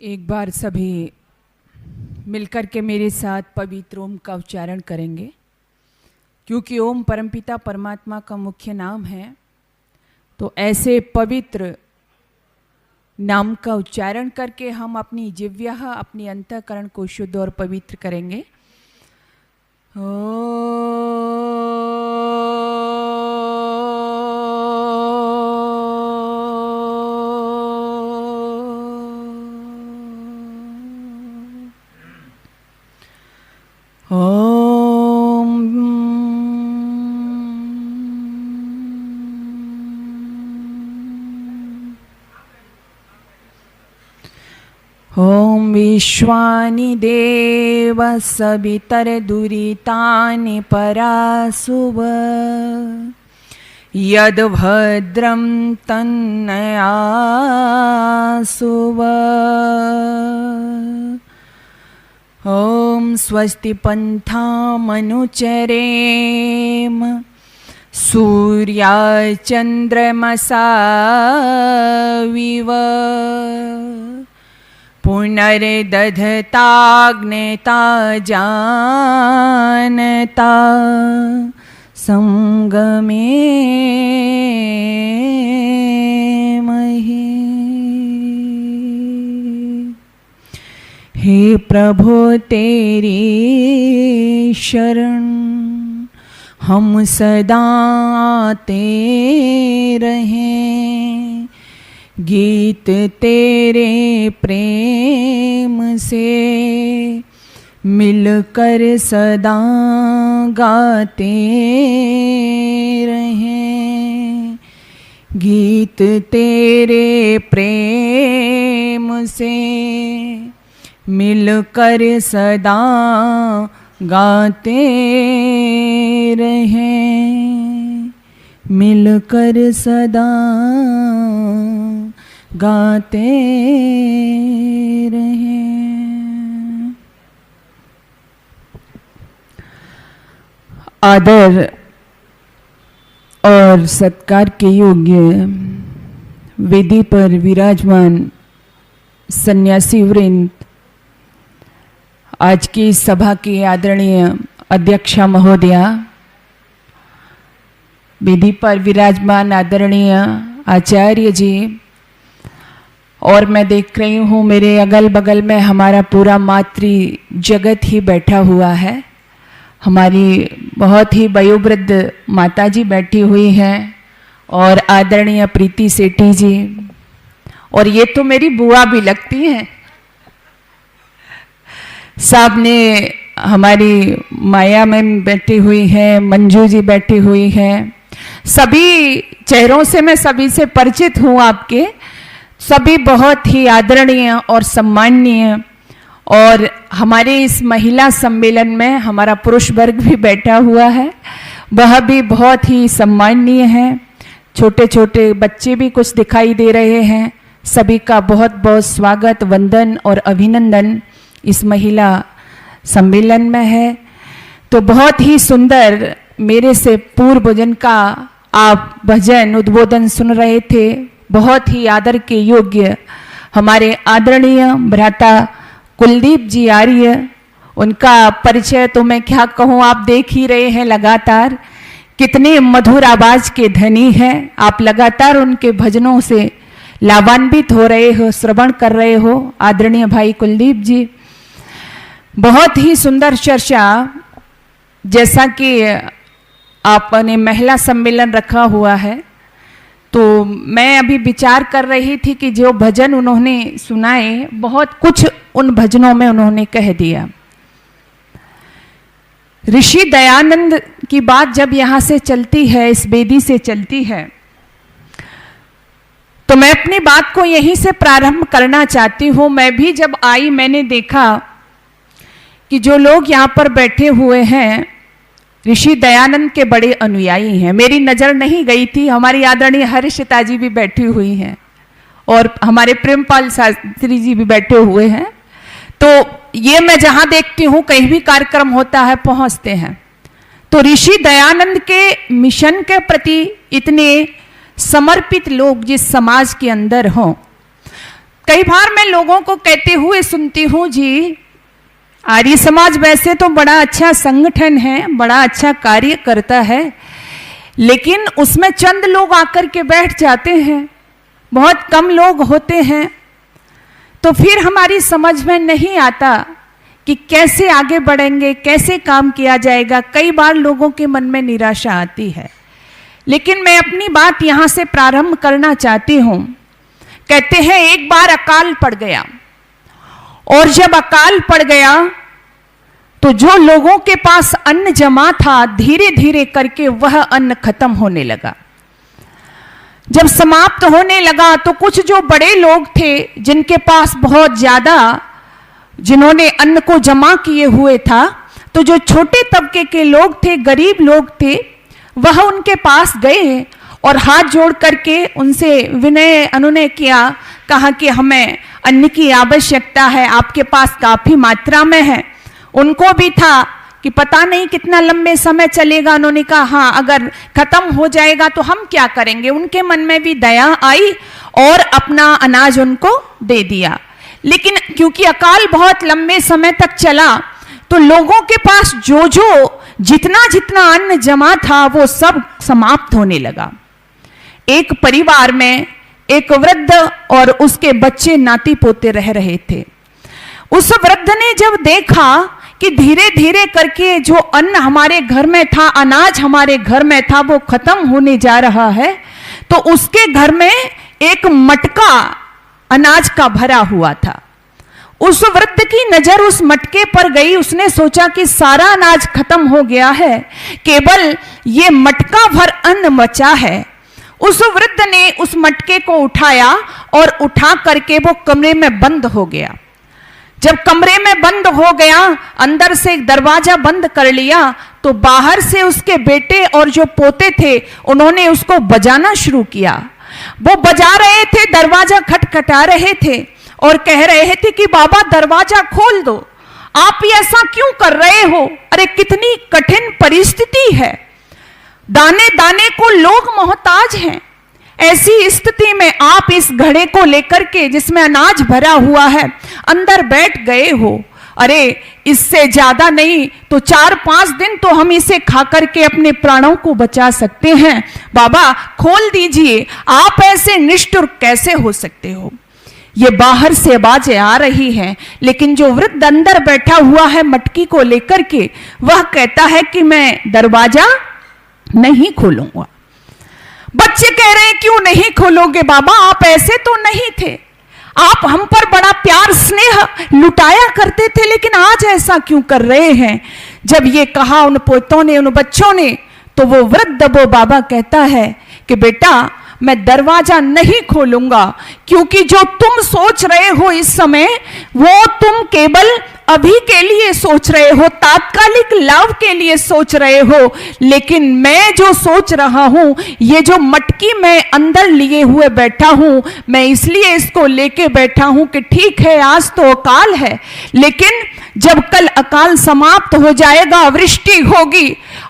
एक बार सभी मिलकर के मेरे साथ पवित्र ओम का उच्चारण करेंगे, क्योंकि ओम परमपिता परमात्मा का मुख्य नाम है। तो ऐसे पवित्र नाम का उच्चारण करके हम अपनी जिह्वा, अपनी अंतःकरण को शुद्ध और पवित्र करेंगे। ॐ विश्वानि देव सवितरदुरितानि परासुव यद्भद्रं तन्नयासुव। ॐ स्वस्ति पन्थामनुचरेम सूर्याचन्द्रमसाविव पुनर्दधताग्नेता जानता संगमे महि। हे प्रभु तेरी शरण हम सदा आते रहें, गीत तेरे प्रेम से मिलकर सदा गाते रहें। गीत तेरे प्रेम से मिलकर सदा गाते रहें, मिलकर सदा गाते रहें। आदर और सत्कार के योग्य वेदी पर विराजमान सन्यासी वृंद, आज की सभा की आदरणीय अध्यक्षा महोदया, वेदी पर विराजमान आदरणीय आचार्य जी, और मैं देख रही हूँ मेरे अगल बगल में हमारा पूरा मातृ जगत ही बैठा हुआ है। हमारी बहुत ही वयोवृद्ध माता जी बैठी हुई हैं और आदरणीय प्रीति सेठी जी, और ये तो मेरी बुआ भी लगती हैं। सामने हमारी माया मैम बैठी हुई हैं, मंजू जी बैठी हुई हैं। सभी चेहरों से मैं सभी से परिचित हूँ आपके। सभी बहुत ही आदरणीय और सम्माननीय, और हमारे इस महिला सम्मेलन में हमारा पुरुष वर्ग भी बैठा हुआ है, वह भी बहुत ही सम्माननीय है। छोटे छोटे बच्चे भी कुछ दिखाई दे रहे हैं। सभी का बहुत बहुत स्वागत, वंदन और अभिनंदन इस महिला सम्मेलन में है। तो बहुत ही सुंदर मेरे से पूर्व भजन का आप भजन उद्बोधन सुन रहे थे। बहुत ही आदर के योग्य हमारे आदरणीय भ्राता कुलदीप जी आर्य, उनका परिचय तो मैं क्या कहूँ, आप देख ही रहे हैं लगातार कितने मधुर आवाज के धनी हैं। आप लगातार उनके भजनों से लाभान्वित हो रहे हो, श्रवण कर रहे हो। आदरणीय भाई कुलदीप जी, बहुत ही सुंदर चर्चा, जैसा कि आपने महिला सम्मेलन रखा हुआ है, तो मैं अभी विचार कर रही थी कि जो भजन उन्होंने सुनाए, बहुत कुछ उन भजनों में उन्होंने कह दिया। ऋषि दयानंद की बात जब यहाँ से चलती है, इस वेदी से चलती है, तो मैं अपनी बात को यहीं से प्रारंभ करना चाहती हूँ। मैं भी जब आई, मैंने देखा कि जो लोग यहाँ पर बैठे हुए हैं ऋषि दयानंद के बड़े अनुयायी हैं। मेरी नज़र नहीं गई थी, हमारी आदरणीय हर्षिता जी भी बैठी हुई हैं और हमारे प्रेमपाल शास्त्री जी भी बैठे हुए हैं। तो ये मैं जहाँ देखती हूँ, कहीं भी कार्यक्रम होता है पहुँचते हैं। तो ऋषि दयानंद के मिशन के प्रति इतने समर्पित लोग जिस समाज के अंदर हों, कई बार मैं लोगों को कहते हुए सुनती हूँ, जी आर्य समाज वैसे तो बड़ा अच्छा संगठन है, बड़ा अच्छा कार्य करता है, लेकिन उसमें चंद लोग आकर के बैठ जाते हैं, बहुत कम लोग होते हैं। तो फिर हमारी समझ में नहीं आता कि कैसे आगे बढ़ेंगे, कैसे काम किया जाएगा। कई बार लोगों के मन में निराशा आती है। लेकिन मैं अपनी बात यहाँ से प्रारंभ करना चाहती हूँ। कहते हैं एक बार अकाल पड़ गया, और जब अकाल पड़ गया तो जो लोगों के पास अन्न जमा था, धीरे धीरे करके वह अन्न खत्म होने लगा। जब समाप्त होने लगा तो कुछ जो बड़े लोग थे, जिनके पास बहुत ज्यादा, जिन्होंने अन्न को जमा किए हुए था, तो जो छोटे तबके के लोग थे, गरीब लोग थे, वह उनके पास गए और हाथ जोड़ करके उनसे विनय अनुनय किया, कहा कि हमें अन्न की आवश्यकता है, आपके पास काफी मात्रा में है। उनको भी था कि पता नहीं कितना लंबे समय चलेगा। उन्होंने कहा हाँ, अगर खत्म हो जाएगा तो हम क्या करेंगे। उनके मन में भी दया आई और अपना अनाज उनको दे दिया। लेकिन क्योंकि अकाल बहुत लंबे समय तक चला, तो लोगों के पास जो जितना जितना अन्न जमा था वो सब समाप्त होने लगा। एक परिवार में एक वृद्ध और उसके बच्चे नाती पोते रह रहे थे। उस वृद्ध ने जब देखा कि धीरे धीरे करके जो अन्न हमारे घर में था, अनाज हमारे घर में था, वो खत्म होने जा रहा है, तो उसके घर में एक मटका अनाज का भरा हुआ था। उस वृद्ध की नजर उस मटके पर गई। उसने सोचा कि सारा अनाज खत्म हो गया है, केवल ये मटका भर अन्न बचा है। उस वृद्ध ने उस मटके को उठाया और उठा करके वो कमरे में बंद हो गया। जब कमरे में बंद हो गया, अंदर से एक दरवाजा बंद कर लिया, तो बाहर से उसके बेटे और जो पोते थे उन्होंने उसको बजाना शुरू किया। वो बजा रहे थे, दरवाजा खटखटा रहे थे और कह रहे थे कि बाबा दरवाजा खोल दो, आप ये ऐसा क्यों कर रहे हो, अरे कितनी कठिन परिस्थिति है, दाने दाने को लोग मोहताज हैं। ऐसी स्थिति में आप इस घड़े को लेकर के जिसमें अनाज भरा हुआ है अंदर बैठ गए हो। अरे इससे ज्यादा नहीं तो 4-5 दिन तो हम इसे खा करके अपने प्राणों को बचा सकते हैं। बाबा खोल दीजिए, आप ऐसे निष्ठुर कैसे हो सकते हो। ये बाहर से आवाजें आ रही हैं, लेकिन जो वृद्ध अंदर बैठा हुआ है मटकी को लेकर के, वह कहता है कि मैं दरवाजा नहीं खोलूंगा। बच्चे कह रहे हैं क्यों नहीं खोलोगे बाबा, आप ऐसे तो नहीं थे, आप हम पर बड़ा प्यार स्नेह लुटाया करते थे, लेकिन आज ऐसा क्यों कर रहे हैं। जब ये कहा उन पोतों ने, उन बच्चों ने, तो वो वृद्ध वो बाबा कहता है कि बेटा मैं दरवाजा नहीं खोलूंगा, क्योंकि जो तुम सोच रहे हो इस समय वो तुम केवल अभी के लिए सोच रहे हो, तात्कालिक लाभ के लिए सोच रहे हो, लेकिन मैं जो सोच रहा हूं, ये जो मटकी मैं अंदर लिए हुए बैठा हूं, मैं इसलिए इसको लेके बैठा हूं कि ठीक है आज तो अकाल है, लेकिन जब कल अकाल समाप्त हो जाएगा, वृष्टि होगी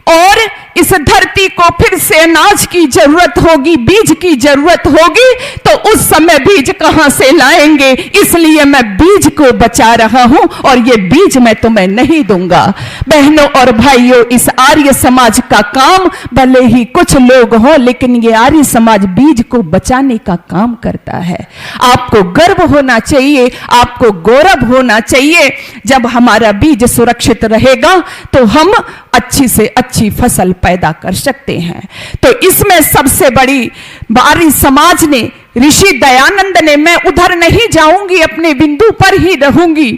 और इस धरती को फिर से अनाज की जरूरत होगी, बीज की जरूरत होगी, तो उस समय बीज कहां से लाएंगे। इसलिए मैं बीज को बचा रहा हूं और ये बीज मैं तुम्हें नहीं दूंगा। बहनों और भाइयों, इस आर्य समाज का काम भले ही कुछ लोग हों, लेकिन ये आर्य समाज बीज को बचाने का काम करता है। आपको गर्व होना चाहिए, आपको गौरव होना चाहिए। जब हमारा बीज सुरक्षित रहेगा तो हम अच्छी से अच्छी फसल पैदा कर सकते हैं। तो इसमें सबसे बड़ी आर्य समाज ने, ऋषि दयानंद ने, मैं उधर नहीं जाऊंगी, अपने बिंदु पर ही रहूंगी,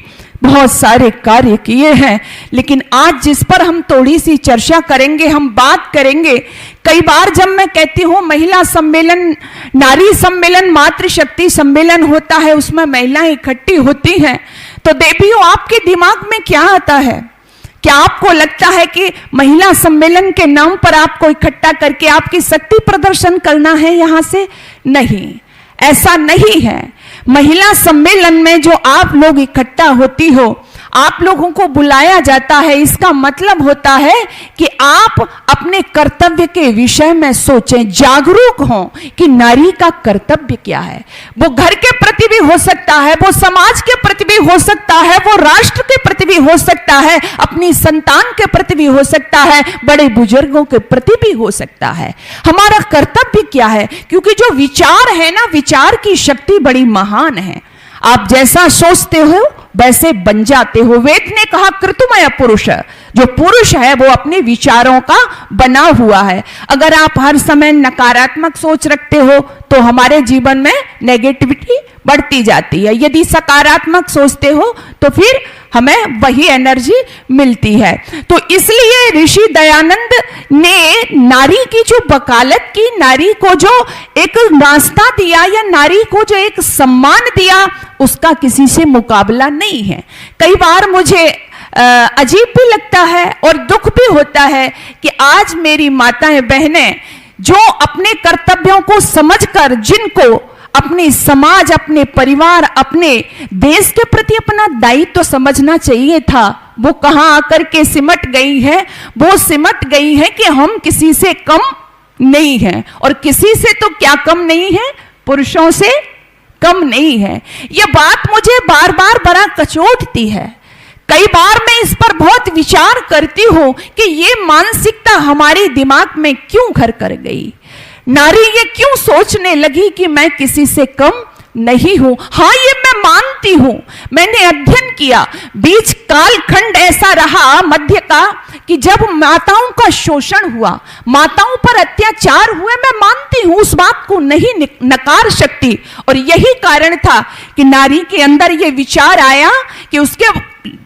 बहुत सारे कार्य किए हैं। लेकिन आज जिस पर हम थोड़ी सी चर्चा करेंगे, हम बात करेंगे, कई बार जब मैं कहती हूँ महिला सम्मेलन, नारी सम्मेलन, मातृशक्ति सम्मेलन होता है, उसमें महिलाएं इकट्ठी होती हैं, तो देवियों आपके दिमाग में क्या आता है? क्या आपको लगता है कि महिला सम्मेलन के नाम पर आपको इकट्ठा करके आपकी शक्ति प्रदर्शन करना है यहां से? नहीं, ऐसा नहीं है। महिला सम्मेलन में जो आप लोग इकट्ठा होती हो, आप लोगों को बुलाया जाता है, इसका मतलब होता है कि आप अपने कर्तव्य के विषय में सोचें, जागरूक हों कि नारी का कर्तव्य क्या है। वो घर के प्रति भी हो सकता है, वो समाज के प्रति भी हो सकता है, वो राष्ट्र के प्रति भी हो सकता है, अपनी संतान के प्रति भी हो सकता है, बड़े बुजुर्गों के प्रति भी हो सकता है। हमारा कर्तव्य क्या है? क्योंकि जो विचार है ना, विचार की शक्ति बड़ी महान है। आप जैसा सोचते हो वैसे बन जाते हो। वेद ने कहा कृतुमय पुरुष, जो पुरुष है वो अपने विचारों का बना हुआ है। अगर आप हर समय नकारात्मक सोच रखते हो तो हमारे जीवन में नेगेटिविटी बढ़ती जाती है। यदि सकारात्मक सोचते हो तो फिर हमें वही एनर्जी मिलती है। तो इसलिए ऋषि दयानंद ने नारी की जो वकालत की, नारी को जो एक नाश्ता दिया या नारी को जो एक सम्मान दिया, उसका किसी से मुकाबला नहीं है। कई बार मुझे अजीब भी लगता है और दुख भी होता है कि आज मेरी माताएं बहनें जो अपने कर्तव्यों को समझकर, जिनको अपने समाज, अपने परिवार, अपने देश के प्रति अपना दायित्व तो समझना चाहिए था, वो कहां आकर के सिमट गई है। वो सिमट गई है कि हम किसी से कम नहीं हैं, और किसी से तो क्या कम नहीं है, पुरुषों से कम नहीं है। यह बात मुझे बार बार बड़ा कचोटती है। कई बार मैं इस पर बहुत विचार करती हूं कि ये मानसिकता हमारे दिमाग में क्यों घर कर गई। नारी ये क्यों सोचने लगी कि मैं किसी से कम नहीं हूं। हाँ, ये मैं मानती हूं, मैंने अध्ययन किया। बीच कालखंड ऐसा रहा मध्य का कि जब माताओं का शोषण हुआ, माताओं पर अत्याचार हुए, मैं मानती हूं, उस बात को नहीं नकार सकती। और यही कारण था कि नारी के अंदर ये विचार आया कि उसके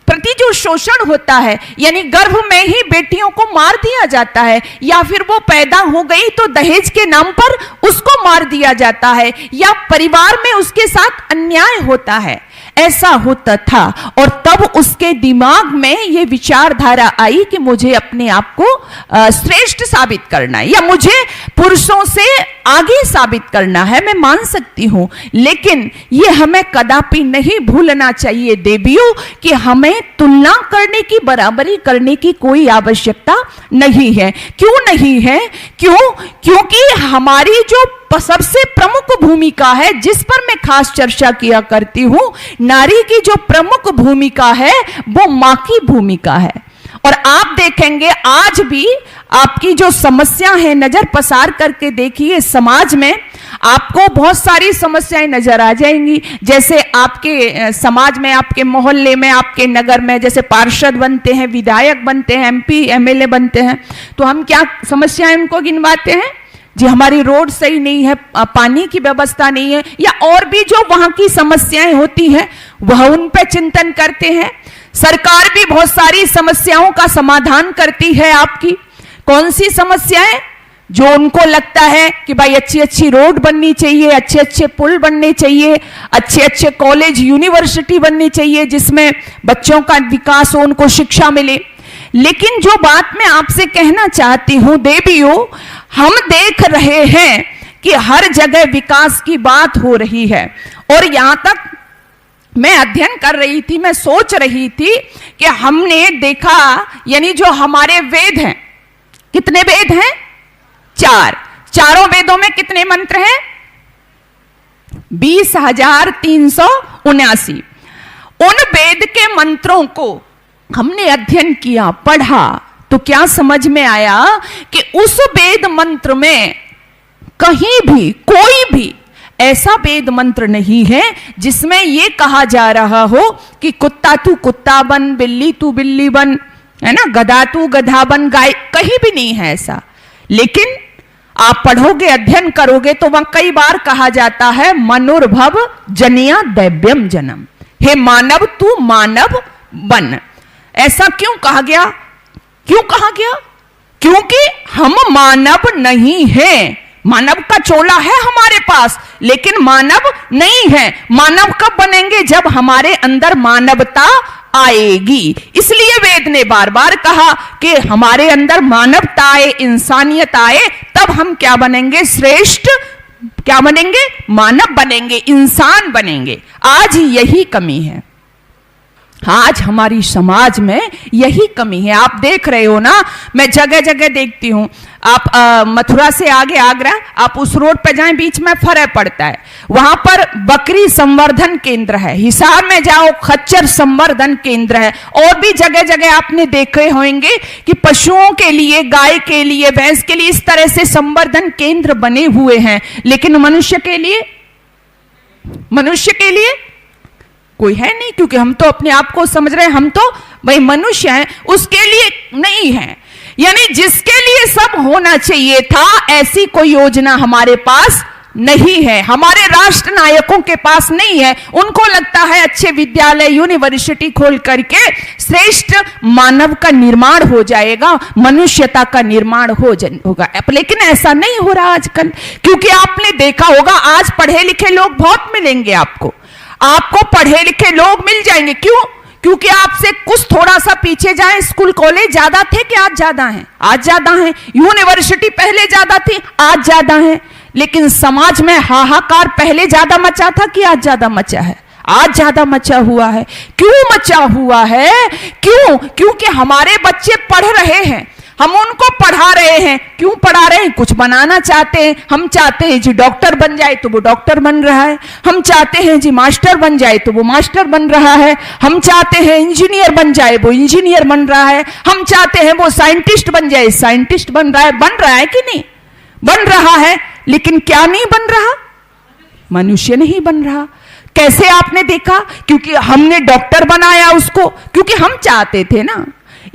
प्रति जो शोषण होता है, यानी गर्भ में ही बेटियों को मार दिया जाता है, या फिर वो पैदा हो गई तो दहेज के नाम पर उसको मार दिया जाता है, या परिवार में उसके साथ अन्याय होता है, ऐसा होता था। और तब उसके दिमाग में ये विचारधारा आई कि मुझे अपने आप को श्रेष्ठ साबित करना है, या मुझे पुरुषों से आगे साबित करना है। मैं मान सकती हूं, लेकिन ये हमें कदापि नहीं भूलना चाहिए देवियों कि हमें तुलना करने की, बराबरी करने की कोई आवश्यकता नहीं है। क्यों नहीं है? क्योंकि हमारी जो सबसे प्रमुख भूमिका है, जिस पर मैं खास चर्चा किया करती हूं, नारी की जो प्रमुख भूमिका है वो मां की भूमिका है। और आप देखेंगे आज भी आपकी जो समस्या है, नजर पसार करके देखिए, समाज में आपको बहुत सारी समस्याएं नजर आ जाएंगी। जैसे आपके समाज में, आपके मोहल्ले में, आपके नगर में जैसे पार्षद बनते हैं, विधायक बनते हैं, एमपी एमएलए बनते हैं, तो हम क्या समस्याएं उनको गिनवाते हैं जी? हमारी रोड सही नहीं है, पानी की व्यवस्था नहीं है, या और भी जो वहां की समस्याएं होती हैं वह उन पे चिंतन करते हैं। सरकार भी बहुत सारी समस्याओं का समाधान करती है आपकी। कौन सी समस्याएं? जो उनको लगता है कि भाई अच्छी अच्छी रोड बननी चाहिए, अच्छे अच्छे पुल बनने चाहिए, अच्छे अच्छे कॉलेज यूनिवर्सिटी बननी चाहिए जिसमें बच्चों का विकास हो, उनको शिक्षा मिले। लेकिन जो बात मैं आपसे कहना चाहती हूं देवियों, हम देख रहे हैं कि हर जगह विकास की बात हो रही है। और यहां तक मैं अध्ययन कर रही थी, मैं सोच रही थी कि हमने देखा, यानी जो हमारे वेद हैं, कितने वेद हैं? 4। चारों वेदों में कितने मंत्र हैं? 20,379। उन वेद के मंत्रों को हमने अध्ययन किया, पढ़ा, तो क्या समझ में आया कि उस वेद मंत्र में कहीं भी कोई भी ऐसा वेद मंत्र नहीं है जिसमें यह कहा जा रहा हो कि कुत्ता तू कुत्ता बन, बिल्ली तू बिल्ली बन, है ना, गधा तू गधा बन, गाय, कहीं भी नहीं है ऐसा। लेकिन आप पढ़ोगे, अध्ययन करोगे तो वहां कई बार कहा जाता है मनुर्भव जनिया दैव्यम जन्म, हे मानव तू मानव बन। ऐसा क्यों कहा गया? क्यों कहा गया? क्योंकि हम मानव नहीं हैं। मानव का चोला है हमारे पास, लेकिन मानव नहीं है। मानव कब बनेंगे? जब हमारे अंदर मानवता आएगी। इसलिए वेद ने बार बार कहा कि हमारे अंदर मानवता आए, इंसानियत आए, तब हम क्या बनेंगे? श्रेष्ठ क्या बनेंगे? मानव बनेंगे, इंसान बनेंगे। आज यही कमी है। आज हमारी समाज में यही कमी है। आप देख रहे हो ना, मैं जगह जगह देखती हूं। आप मथुरा से आगे आगरा, आप उस रोड पे जाएं, बीच में फरे पड़ता है, वहां पर बकरी संवर्धन केंद्र है। हिसार में जाओ, खच्चर संवर्धन केंद्र है। और भी जगह जगह आपने देखे होंगे कि पशुओं के लिए, गाय के लिए, भैंस के लिए इस तरह से संवर्धन केंद्र बने हुए हैं। लेकिन मनुष्य के लिए कोई है नहीं, क्योंकि हम तो अपने आप को समझ रहे हैं हम तो भाई मनुष्य हैं, उसके लिए नहीं है। यानी जिसके लिए सब होना चाहिए था, ऐसी कोई योजना हमारे पास नहीं है, हमारे राष्ट्र नायकों के पास नहीं है। उनको लगता है अच्छे विद्यालय, यूनिवर्सिटी खोल करके श्रेष्ठ मानव का निर्माण हो जाएगा, मनुष्यता का निर्माण होगा। लेकिन ऐसा नहीं हो रहा आजकल, क्योंकि आपने देखा होगा आज पढ़े लिखे लोग बहुत मिलेंगे आपको पढ़े लिखे लोग मिल जाएंगे। क्यों? क्योंकि आपसे कुछ थोड़ा सा पीछे जाए, स्कूल कॉलेज ज्यादा थे कि आज ज्यादा हैं? आज ज्यादा हैं। यूनिवर्सिटी पहले ज्यादा थी, आज ज्यादा है। लेकिन समाज में हाहाकार पहले ज्यादा मचा था कि आज ज्यादा मचा है? आज ज्यादा मचा हुआ है। क्यों मचा हुआ है? क्योंकि हमारे बच्चे पढ़ रहे हैं, हम उनको पढ़ा रहे हैं। क्यों पढ़ा रहे हैं? कुछ बनाना चाहते हैं। हम चाहते हैं जी डॉक्टर बन जाए, तो वो डॉक्टर बन रहा है। हम चाहते हैं जी मास्टर बन जाए, तो वो मास्टर बन रहा है। हम चाहते हैं इंजीनियर बन जाए, वो इंजीनियर बन रहा है। हम चाहते हैं वो साइंटिस्ट बन जाए, साइंटिस्ट बन रहा है कि नहीं? बन रहा है। लेकिन क्या नहीं बन रहा? मनुष्य नहीं बन रहा। कैसे आपने देखा? क्योंकि हमने डॉक्टर बनाया उसको, क्योंकि हम चाहते थे ना।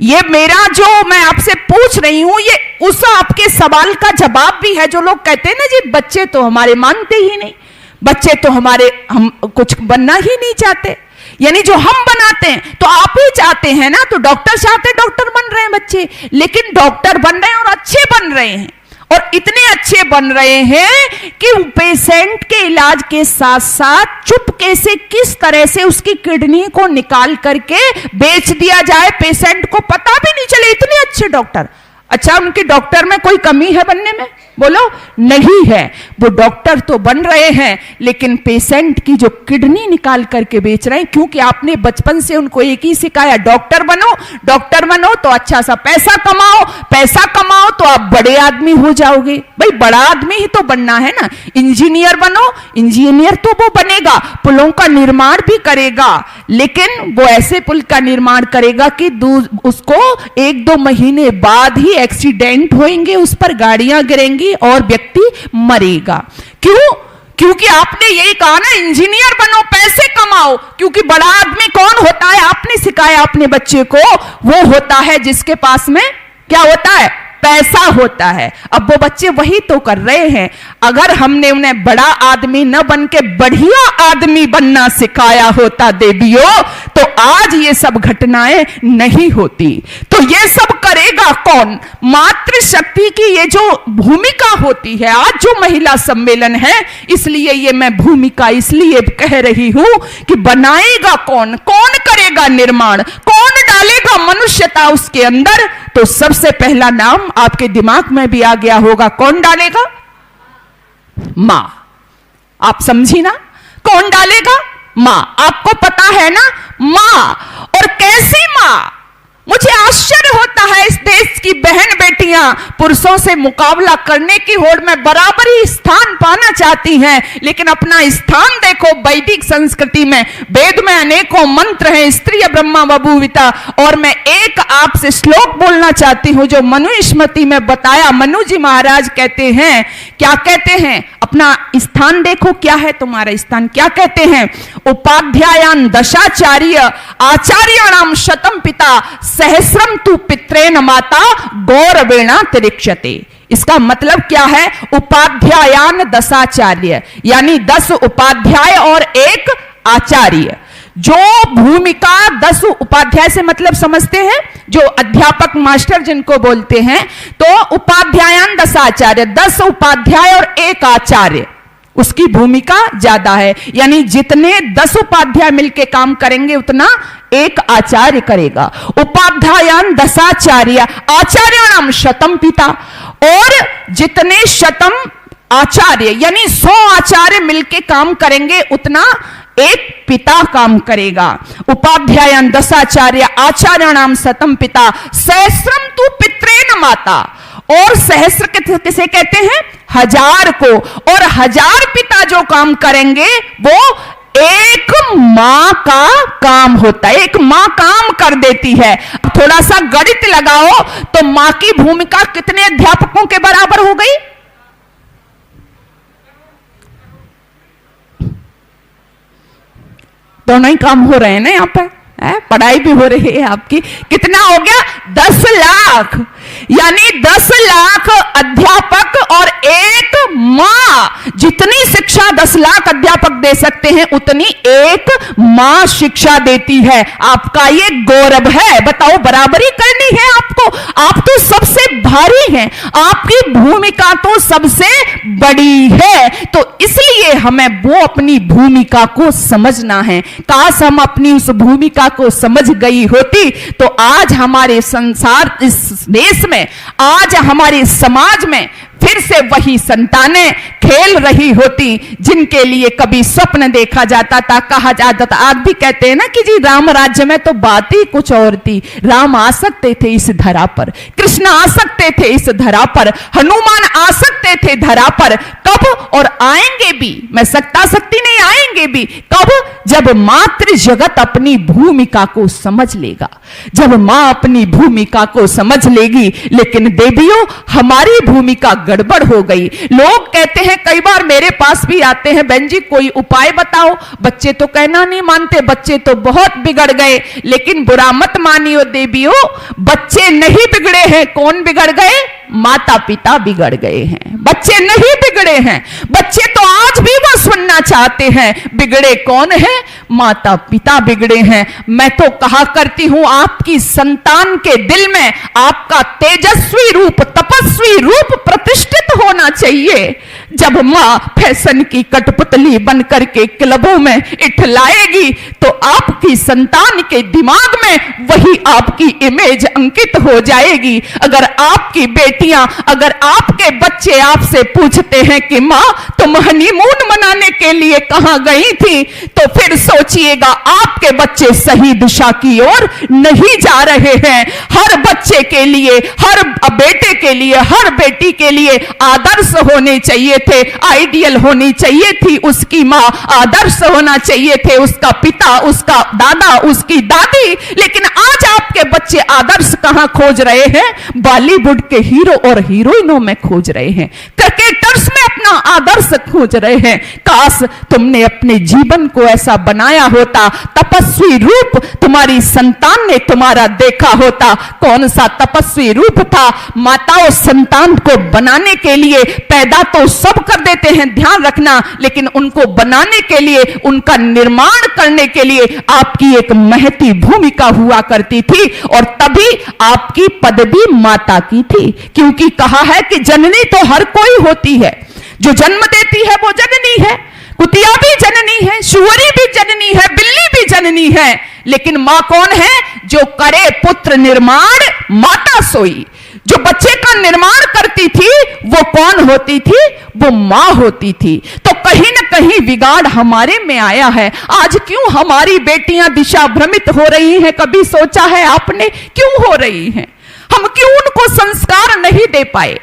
ये मेरा जो मैं आपसे पूछ रही हूं, ये उस आपके सवाल का जवाब भी है। जो लोग कहते हैं ना जी बच्चे तो हमारे मानते ही नहीं, बच्चे तो हमारे, हम कुछ बनना ही नहीं चाहते। यानी जो हम बनाते हैं तो आप ही चाहते हैं ना, तो डॉक्टर चाहते, डॉक्टर बन रहे हैं बच्चे। लेकिन डॉक्टर बन रहे हैं और अच्छे बन रहे हैं, और इतने अच्छे बन रहे हैं कि पेशेंट के इलाज के साथ साथ चुपके से किस तरह से उसकी किडनी को निकाल करके बेच दिया जाए, पेशेंट को पता भी नहीं चले। इतने अच्छे डॉक्टर। अच्छा, उनके डॉक्टर में कोई कमी है बनने में? बोलो, नहीं है। वो डॉक्टर तो बन रहे हैं, लेकिन पेशेंट की जो किडनी निकाल करके बेच रहे हैं। क्योंकि आपने बचपन से उनको एक ही सिखाया, डॉक्टर बनो तो अच्छा सा पैसा कमाओ तो आप बड़े आदमी हो जाओगे। भाई बड़ा आदमी ही तो बनना है ना। इंजीनियर बनो, इंजीनियर तो वो बनेगा, पुलों का निर्माण भी करेगा। लेकिन वो ऐसे पुल का निर्माण करेगा कि उसको 1-2 महीने बाद ही एक्सीडेंट होंगे, उस पर गाड़ियां गिरेंगी और व्यक्ति मरेगा। क्यों? क्योंकि आपने यही कहा ना, इंजीनियर बनो, पैसे कमाओ। क्योंकि बड़ा आदमी कौन होता है? आपने सिखाया अपने बच्चे को, वो होता है जिसके पास में क्या होता है? पैसा होता है। अब वो बच्चे वही तो कर रहे हैं। अगर हमने उन्हें बड़ा आदमी न बन के बढ़िया आदमी बनना सिखाया होता देवियों, तो आज ये सब घटनाएं नहीं होती। तो ये सब करेगा कौन? मातृशक्ति की ये जो भूमिका होती है, आज जो महिला सम्मेलन है, इसलिए ये मैं भूमिका इसलिए कह रही हूं कि बनाएगा कौन करेगा निर्माण, कौन डालेगा मनुष्यता उसके अंदर? तो सबसे पहला नाम आपके दिमाग में भी आ गया होगा, कौन डालेगा? मां। आप समझी ना? कौन डालेगा? मां। आपको पता है ना, मां। और कैसी मां? मुझे आश्चर्य होता है, इस देश की बहन बेटियां पुरुषों से मुकाबला करने की होड़ में बराबरी स्थान पाना चाहती हैं, लेकिन अपना स्थान देखो वैदिक संस्कृति में। वेद में अनेकों मंत्र हैं, स्त्रिय ब्रह्मा बभूविता। और मैं एक आपसे श्लोक बोलना चाहती हूं जो मनु स्मृति में बताया। मनु जी महाराज कहते हैं, क्या कहते हैं? अपना स्थान देखो, क्या है तुम्हारा स्थान? क्या कहते हैं? उपाध्यायान दशाचार्य आचार्याणाम शतम पिता सहस्रम तु पित्रेण माता गौरवेणा तिरिक्षते। इसका मतलब क्या है? उपाध्यायान दशाचार्य, यानी 10 उपाध्याय और 1 आचार्य। जो भूमिका 10 उपाध्याय से मतलब समझते हैं, जो अध्यापक मास्टर जिनको बोलते हैं, तो उपाध्यायान दशाचार्य, 10 उपाध्याय और 1 आचार्य, उसकी भूमिका ज्यादा है। यानी जितने 10 उपाध्याय मिलके काम करेंगे उतना 1 आचार्य करेगा। उपाध्यायान दशाचार्य आचार्याणाम शतम पिता। और जितने शतम आचार्य यानी 100 आचार्य मिलके काम करेंगे उतना एक पिता काम करेगा। उपाध्यायन दशाचार्य आचार्याणाम सतम पिता सहस्रम तु पित्रेण माता। और सहस्र किसे कहते हैं? हजार को। और हजार पिता जो काम करेंगे वो एक मां का काम होता है। एक मां काम कर देती है। थोड़ा सा गणित लगाओ तो मां की भूमिका कितने अध्यापकों के बराबर हो गई? दोनों ही काम हो रहे हैं ना यहाँ पर। पढ़ाई भी हो रही है आपकी। कितना हो गया? 10 लाख। यानी 10 लाख अध्यापक और एक मां। जितनी शिक्षा 10 लाख अध्यापक दे सकते हैं उतनी एक मां शिक्षा देती है। आपका ये गौरव है। बताओ, बराबरी करनी है आपको। आप तो सबसे भारी हैं, आपकी भूमिका तो सबसे बड़ी है। तो इसलिए हमें वो अपनी भूमिका को समझना है। काश हम अपनी उस भूमिका को समझ गई होती तो आज हमारे संसार, इस देश में, आज हमारे समाज में फिर से वही संतानें खेल रही होती जिनके लिए कभी स्वप्न देखा जाता था, कहा जाता था। आज भी कहते हैं ना कि जी राम राज्य में तो बात ही कुछ और थी। राम आ सकते थे इस धरा पर, कृष्ण आ सकते थे इस धरा पर, हनुमान आ सकते थे धरा पर। कब? और आएंगे भी। मैं सत्ता शक्ति नहीं, आएंगे भी। कब? जब मातृ जगत अपनी भूमिका को समझ लेगा, जब मां अपनी भूमिका को समझ लेगी। लेकिन देवियों, हमारी भूमिका गड़बड़ हो गई। लोग कहते हैं, कई बार मेरे पास भी आते हैं, बहन जी कोई उपाय बताओ। बच्चे तो कहना नहीं मानते, बच्चे तो बहुत बिगड़ गए। लेकिन बुरा मत मानियो देवियों, बच्चे नहीं बिगड़े हैं। कौन बिगड़ गए? माता पिता बिगड़ गए हैं। बच्चे नहीं बिगड़े हैं। बच्चे तो आज भी वो सुनना चाहते हैं। बिगड़े कौन है? माता पिता बिगड़े हैं। मैं तो कहा करती हूं, आपकी संतान के दिल में आपका तेजस्वी रूप, तपस्वी रूप प्रतिष्ठित होना चाहिए। जब मां फैशन की कठपुतली बनकर के क्लबों में इठलाएगी तो आपकी संतान के दिमाग में वही आपकी इमेज अंकित हो जाएगी। अगर आपकी बेटियां, अगर आपके बच्चे आपसे पूछते हैं कि मां तुम हनीमून मनाने के लिए कहां गई थी, तो फिर सोचिएगा आपके बच्चे सही दिशा की ओर नहीं जा रहे हैं। हर बच्चे के लिए, हर बेटे के लिए, हर बेटी के लिए आदर्श होने चाहिए थे, आइडियल होनी चाहिए थी उसकी मां, आदर्श होना चाहिए थे उसका पिता, उसका दादा, उसकी दादी। लेकिन आज आपके बच्चे आदर्श कहां खोज रहे हैं? बॉलीवुड के हीरो और हीरोइनों में खोज रहे हैं, क्रिकेटर्स में अपना आदर्श खोज रहे हैं। काश तुमने अपने जीवन को ऐसा बनाया होता, तपस्वी रूप तुम्हारी संतान ने तुम्हारा देखा होता। कौन सा तपस्वी रूप था? माताओं संतान को बनाने के लिए पैदा तो सब कर देते हैं, ध्यान रखना, लेकिन उनको बनाने के लिए, उनका निर्माण करने के लिए आपकी एक महती भूमिका हुआ करती थी। और तभी आपकी पदवी माता की थी, क्योंकि कहा है कि जननी तो हर कोई होती है। जो जन्म देती है वो जननी है। कुतिया भी जननी है, सुअरी भी जननी है, बिल्ली भी जननी है। लेकिन मां कौन है? जो करे पुत्र निर्माण माता सोई। जो बच्चे का निर्माण करती थी वो कौन होती थी? वो मां होती थी। तो कहीं ना कहीं बिगाड़ हमारे में आया है। आज क्यों हमारी बेटियां दिशा भ्रमित हो रही हैं? कभी सोचा है आपने क्यों हो रही हैं? हम क्यों उनको संस्कार नहीं दे पाए?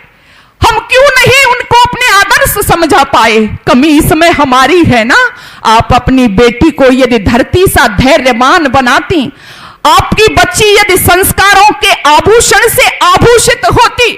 हम क्यों नहीं उनको अपने आदर्श समझा पाए? कमी इसमें हमारी है ना। आप अपनी बेटी को यदि धरती सा धैर्यवान बनाती, आपकी बच्ची यदि संस्कारों के आभूषण से आभूषित होती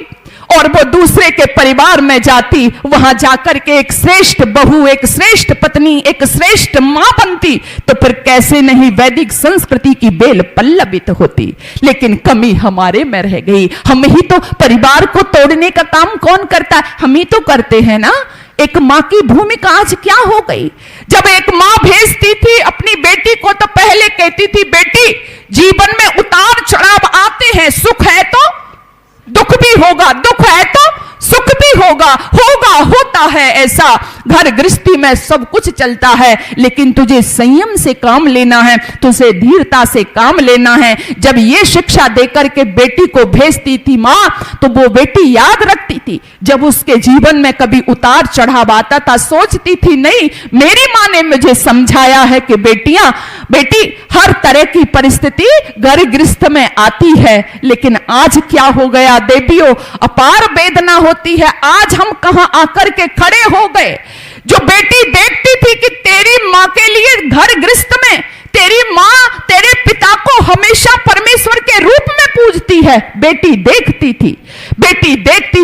और वो दूसरे के परिवार में जाती, वहां जाकर के एक श्रेष्ठ बहू, एक श्रेष्ठ पत्नी, एक श्रेष्ठ मां बनती, तो फिर कैसे नहीं वैदिक संस्कृति की बेल पल्लवित होती। लेकिन कमी हमारे में रह गई। हम ही तो परिवार को तोड़ने का काम कौन करता है? हम ही तो करते हैं ना। एक मां की भूमिका आज क्या हो गई? जब एक मां भेजती थी अपनी बेटी को तो पहले कहती थी, बेटी जीवन में उतार चढ़ाव आते हैं, सुख है तो दुख भी होगा, दुख है तो सुख भी होगा, होता है ऐसा। घर गृहस्थी में सब कुछ चलता है, लेकिन तुझे संयम से काम लेना है, तुझे धीरता से काम लेना है। जब ये शिक्षा देकर के बेटी को भेजती थी मां, तो वो बेटी याद रखती थी। जब उसके जीवन में कभी उतार चढ़ाव आता था, सोचती थी नहीं, मेरी मां ने मुझे समझाया है कि बेटी हर तरह की परिस्थिति घर गृहस्थ में आती है। लेकिन आज क्या हो गया देवियों, अपार वेदना होती है। आज हम कहां आकर के खड़े हो गए। जो बेटी देखती थी कि तेरी मां के लिए घर गृहस्थ में तेरी मां तेरे पिता को हमेशा परमेश्वर के रूप में पूजती है, बेटी देखती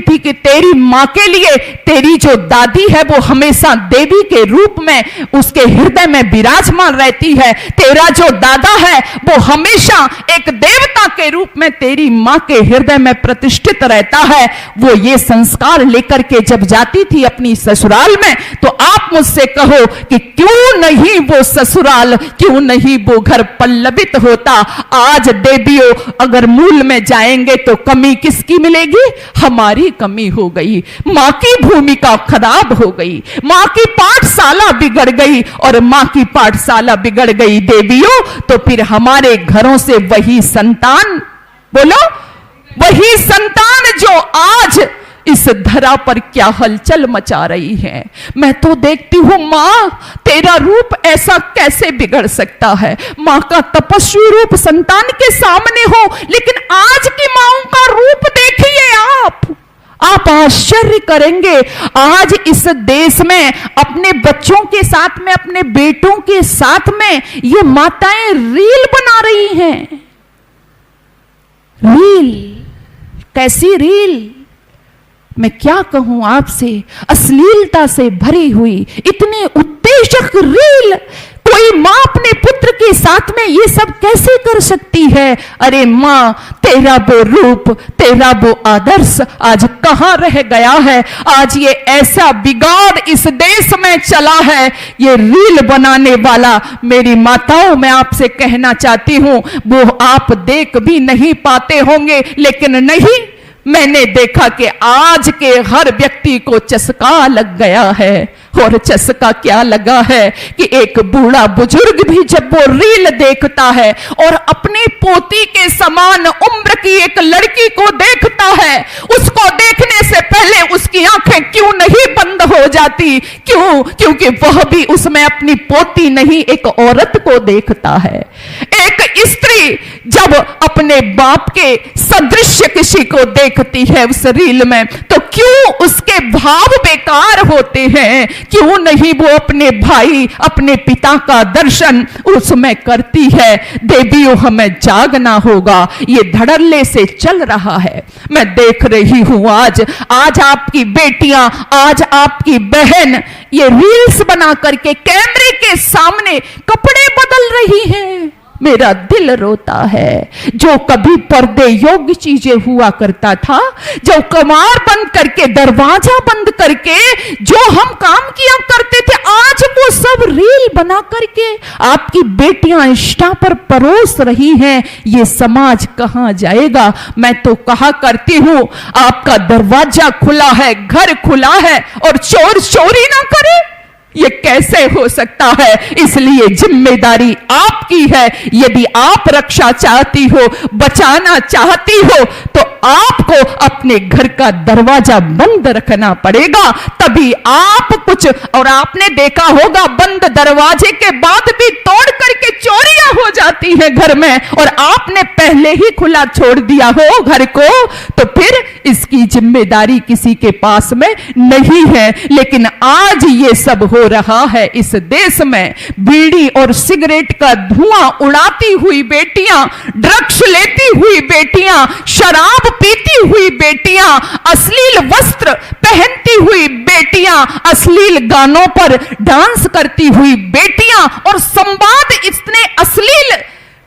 थी कि तेरी मां के लिए तेरी जो दादी है वो हमेशा देवी के रूप में उसके हृदय में विराजमान रहती है। तेरा जो दादा है वो हमेशा एक देवता के रूप में तेरी मां के हृदय में प्रतिष्ठित रहता है। वो ये संस्कार लेकर के जब जाती थी अपनी ससुराल में, तो आप मुझसे कहो कि क्यों नहीं वो ससुराल, क्यों नहीं वो घर पल्लवित होता। आज देवियों अगर मूल में जाएंगे तो कमी किसकी मिलेगी? हमारी कमी हो गई। मां की भूमिका खराब हो गई, मां की पाठशाला बिगड़ गई, और मां की पाठशाला बिगड़ गई देवियों, तो फिर हमारे घरों से वही संतान, बोलो, वही संतान जो आज इस धरा पर क्या हलचल मचा रही है। मैं तो देखती हूं मां तेरा रूप ऐसा कैसे बिगड़ सकता है। मां का तपस्वी रूप संतान के सामने हो, लेकिन आज की माओं का रूप देखिए आप आश्चर्य करेंगे। आज इस देश में अपने बच्चों के साथ में, अपने बेटों के साथ में ये माताएं रील बना रही हैं। रील, कैसी रील, मैं क्या कहूं आपसे, अश्लीलता से भरी हुई इतनी उत्तेजक रील। कोई मां अपने पुत्र के साथ में ये सब कैसे कर सकती है? अरे मां, तेरा वो रूप, तेरा वो आदर्श आज कहां रह गया है? आज ये ऐसा बिगाड़ इस देश में चला है, ये रील बनाने वाला। मेरी माताओं, मैं आपसे कहना चाहती हूं, वो आप देख भी नहीं पाते होंगे, लेकिन नहीं, मैंने देखा कि आज के हर व्यक्ति को चस्का लग गया है। और चस्का क्या लगा है कि एक बूढ़ा बुजुर्ग भी जब वो रील देखता है और अपनी पोती के समान उम्र की एक लड़की को देखता है, उसको देखने से पहले उसकी आंखें क्यों नहीं बंद हो जाती? क्यों? क्योंकि वह भी उसमें अपनी पोती नहीं, एक औरत को देखता है। एक स्त्री जब अपने बाप के सदृश किसी को देखती है उस रील में, तो क्यों उसके भाव बेकार होते हैं? क्यों नहीं वो अपने भाई, अपने पिता का दर्शन उसमें करती है? देवियों, हमें जागना होगा। ये धड़ल्ले से चल रहा है। मैं देख रही हूं आज आपकी बेटियां, आज आपकी बहन ये रील्स बना करके कैमरे के सामने कपड़े बदल रही है। मेरा दिल रोता है। जो कभी पर्दे योग्य चीजें हुआ करता था, जो कमार बंद करके, दरवाजा बंद करके जो हम काम किया करते थे, आज वो सब रील बना करके आपकी बेटियां इंस्टा पर परोस रही हैं। ये समाज कहां जाएगा? मैं तो कहा करती हूं, आपका दरवाजा खुला है, घर खुला है, और चोर चोरी ना करे, ये कैसे हो सकता है? इसलिए जिम्मेदारी आपकी है। यदि आप रक्षा चाहती हो, बचाना चाहती हो, तो आपको अपने घर का दरवाजा बंद रखना पड़ेगा, तभी आप कुछ। और आपने देखा होगा, बंद दरवाजे के बाद भी तोड़ करके चोरियां हो जाती हैं घर में, और आपने पहले ही खुला छोड़ दिया हो घर को, तो फिर इसकी जिम्मेदारी किसी के पास में नहीं है। लेकिन आज ये सब हो रहा है इस देश में। बीड़ी और सिगरेट का धुआं उड़ाती हुई बेटियां, ड्रग्स लेती हुई बेटियां, शराब पीती हुई बेटियां, अश्लील वस्त्र पहनती हुई बेटियां, अश्लील गानों पर डांस करती हुई बेटियां, और संवाद इतने अश्लील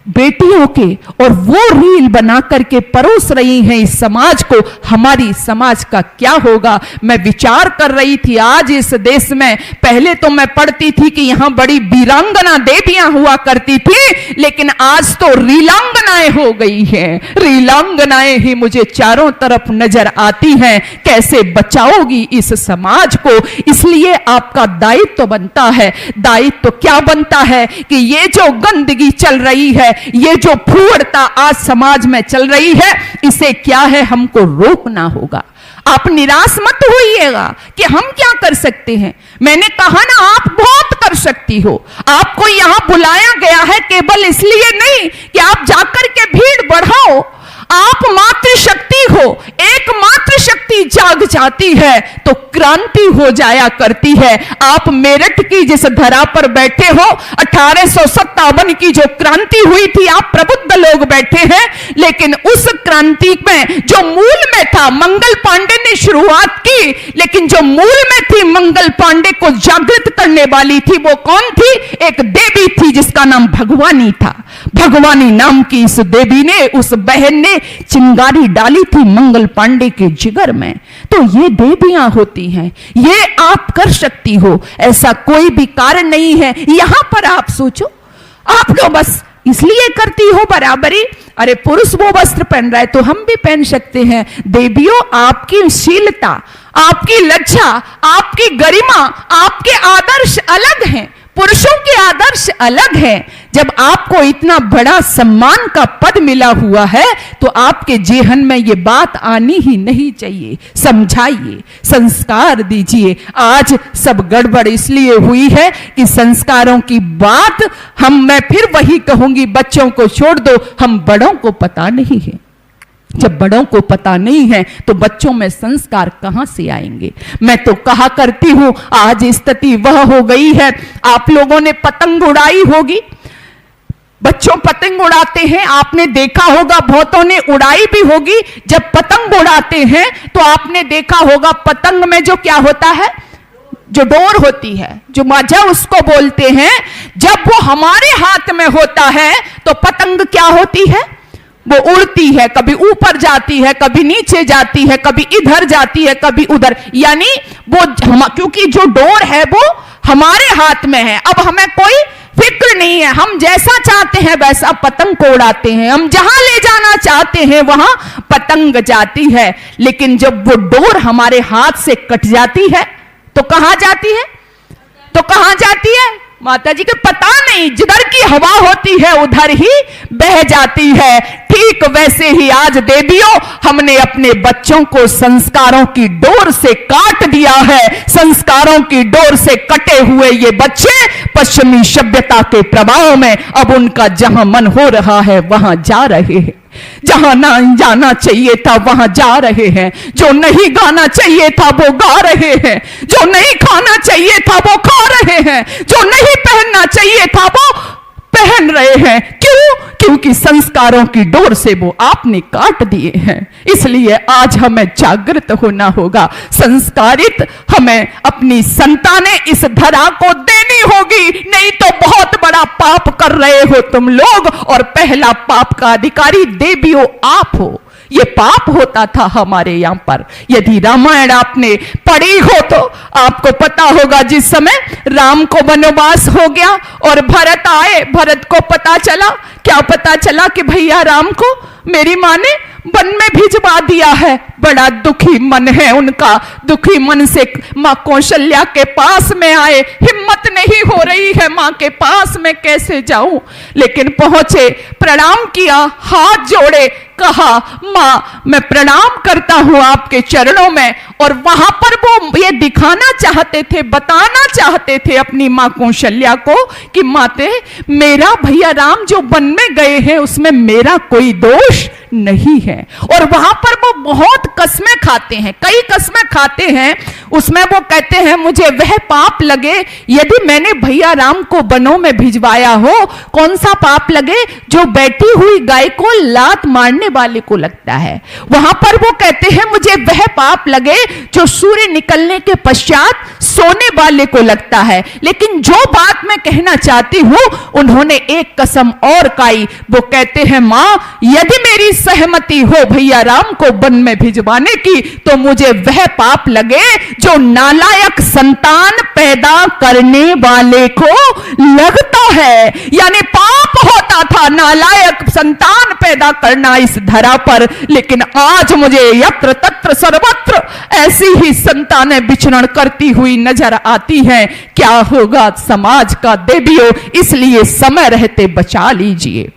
बेटियों के, और वो रील बना करके परोस रही हैं इस समाज को, हमारी समाज का क्या होगा। मैं विचार कर रही थी आज इस देश में, पहले तो मैं पढ़ती थी कि यहां बड़ी वीरांगना देवियां हुआ करती थी, लेकिन आज तो रीलांगनाएं हो गई हैं। रीलांगनाएं ही मुझे चारों तरफ नजर आती हैं। कैसे बचाओगी इस समाज को? इसलिए आपका दायित्व बनता है। दायित्व क्या बनता है कि ये जो गंदगी चल रही है, ये जो फूहड़ता आज समाज में चल रही है, इसे क्या है, हमको रोकना होगा। आप निराश मत होइएगा कि हम क्या कर सकते हैं। मैंने कहा ना, आप बहुत कर सकती हो। आपको यहां बुलाया गया है केवल इसलिए नहीं कि आप जाकर के भीड़ बढ़ाओ। आप मातृशक्ति हो, एक मातृशक्ति जाग जाती है तो क्रांति हो जाया करती है। आप मेरठ की जिस धरा पर बैठे हो, 1857 की जो क्रांति हुई थी, आप प्रबुद्ध लोग बैठे हैं, लेकिन उस क्रांति में जो मूल में था, मंगल पांडे ने शुरुआत की, लेकिन जो मूल में थी, मंगल पांडे को जागृत करने वाली थी, वो कौन थी? एक देवी थी जिसका नाम भगवानी था। भगवानी नाम की इस देवी ने, उस बहन ने चिंगारी डाली थी मंगल पांडे के जिगर में। तो ये देवियां होती हैं, ये आप कर सकती हो। ऐसा कोई भी कारण नहीं है। यहां पर आप सोचो, आप तो बस इसलिए करती हो बराबरी। अरे पुरुष वो वस्त्र पहन रहा है तो हम भी पहन सकते हैं। देवियों, आपकी शीलता, आपकी लज्जा, आपकी गरिमा, आपके आदर्श अलग हैं, पुरुषों के आदर्श अलग हैं। जब आपको इतना बड़ा सम्मान का पद मिला हुआ है तो आपके जेहन में ये बात आनी ही नहीं चाहिए। समझाइए, संस्कार दीजिए। आज सब गड़बड़ इसलिए हुई है कि संस्कारों की बात मैं फिर वही कहूंगी, बच्चों को छोड़ दो, हम बड़ों को पता नहीं है। जब बड़ों को पता नहीं है तो बच्चों में संस्कार कहां से आएंगे। मैं तो कहा करती हूं, आज स्थिति वह हो गई है, आप लोगों ने पतंग उड़ाई होगी, बच्चों पतंग उड़ाते हैं, आपने देखा होगा, बहुतों ने उड़ाई भी होगी। जब पतंग उड़ाते हैं तो आपने देखा होगा, पतंग में जो क्या होता है, जो डोर होती है, जो मजा उसको बोलते हैं, जब वो हमारे हाथ में होता है तो पतंग क्या होती है, वो उड़ती है, कभी ऊपर जाती है, कभी नीचे जाती है, कभी इधर जाती है, कभी उधर। यानी वो क्योंकि जो डोर है वो हमारे हाथ में है, अब हमें कोई फिक्र नहीं है, हम जैसा चाहते हैं वैसा पतंग को उड़ाते हैं, हम जहां ले जाना चाहते हैं वहां पतंग जाती है। लेकिन जब वो डोर हमारे हाथ से कट जाती है तो कहां जाती है, तो कहां जाती है? माता जी को पता नहीं, जिधर की हवा होती है उधर ही बह जाती है। ठीक वैसे ही आज देवियों, हमने अपने बच्चों को संस्कारों की डोर से काट दिया है। संस्कारों की डोर से कटे हुए ये बच्चे पश्चिमी सभ्यता के प्रभाव में अब उनका जहां मन हो रहा है वहां जा रहे हैं, जहां ना जाना चाहिए था वहां जा रहे हैं, जो नहीं गाना चाहिए था वो गा रहे हैं, जो नहीं खाना चाहिए था वो खा रहे हैं, जो नहीं पहनना चाहिए था वो पहन रहे हैं। क्यों? क्योंकि संस्कारों की डोर से वो आपने काट दिए हैं। इसलिए आज हमें जागृत होना होगा, संस्कारित हमें अपनी संतानें इस धरा को देनी होगी, नहीं तो बहुत बड़ा पाप कर रहे हो तुम लोग, और पहला पाप का अधिकारी देवियों आप हो। ये पाप होता था हमारे यहां पर। यदि रामायण आपने पढ़ी हो तो आपको पता होगा, जिस समय राम को वनवास हो गया और भरत आए, भरत को पता चला, क्या पता चला कि भैया राम को मेरी मां ने वन में भिजवा दिया है। बड़ा दुखी मन है उनका, दुखी मन से मां कौशल्या के पास में आए, हिम्मत नहीं हो रही है मां के पास में कैसे जाऊं, लेकिन पहुंचे, प्रणाम किया, हाथ जोड़े, कहा मां मैं प्रणाम करता हूं आपके चरणों में। और वहां पर वो ये दिखाना चाहते थे, बताना चाहते थे अपनी मां कौशल्या को कि माते, मेरा भैया राम जो वन में गए हैं उसमें मेरा कोई दोष नहीं है। और वहां पर वो बहुत कस्में खाते हैं, कई कस्में खाते हैं। उसमें वो कहते हैं मुझे वह पाप लगे यदि मैंने भैया राम को बनों में भिजवाया हो। कौन सा पाप लगे? जो बैठी हुई गाय को लात मारने वाले को लगता है। वहां पर वो कहते हैं मुझे वह पाप लगे जो सूर्य निकलने के पश्चात सोने वाले को लगता है। लेकिन जो बात मैं कहना चाहती हूं, उन्होंने एक कसम और खाई। वो कहते हैं मां, यदि मेरी सहमति हो भैया राम को वन में भिजवाने की, तो मुझे वह पाप लगे जो नालायक संतान पैदा करने वाले को लगता है। यानी पाप होता था नालायक संतान पैदा करना इस धरा पर, लेकिन आज मुझे यत्र तत्र सर्वत्र ऐसी ही संतानें विचरण करती हुई नजर आती हैं। क्या होगा समाज का देवियों, इसलिए समय रहते बचा लीजिए।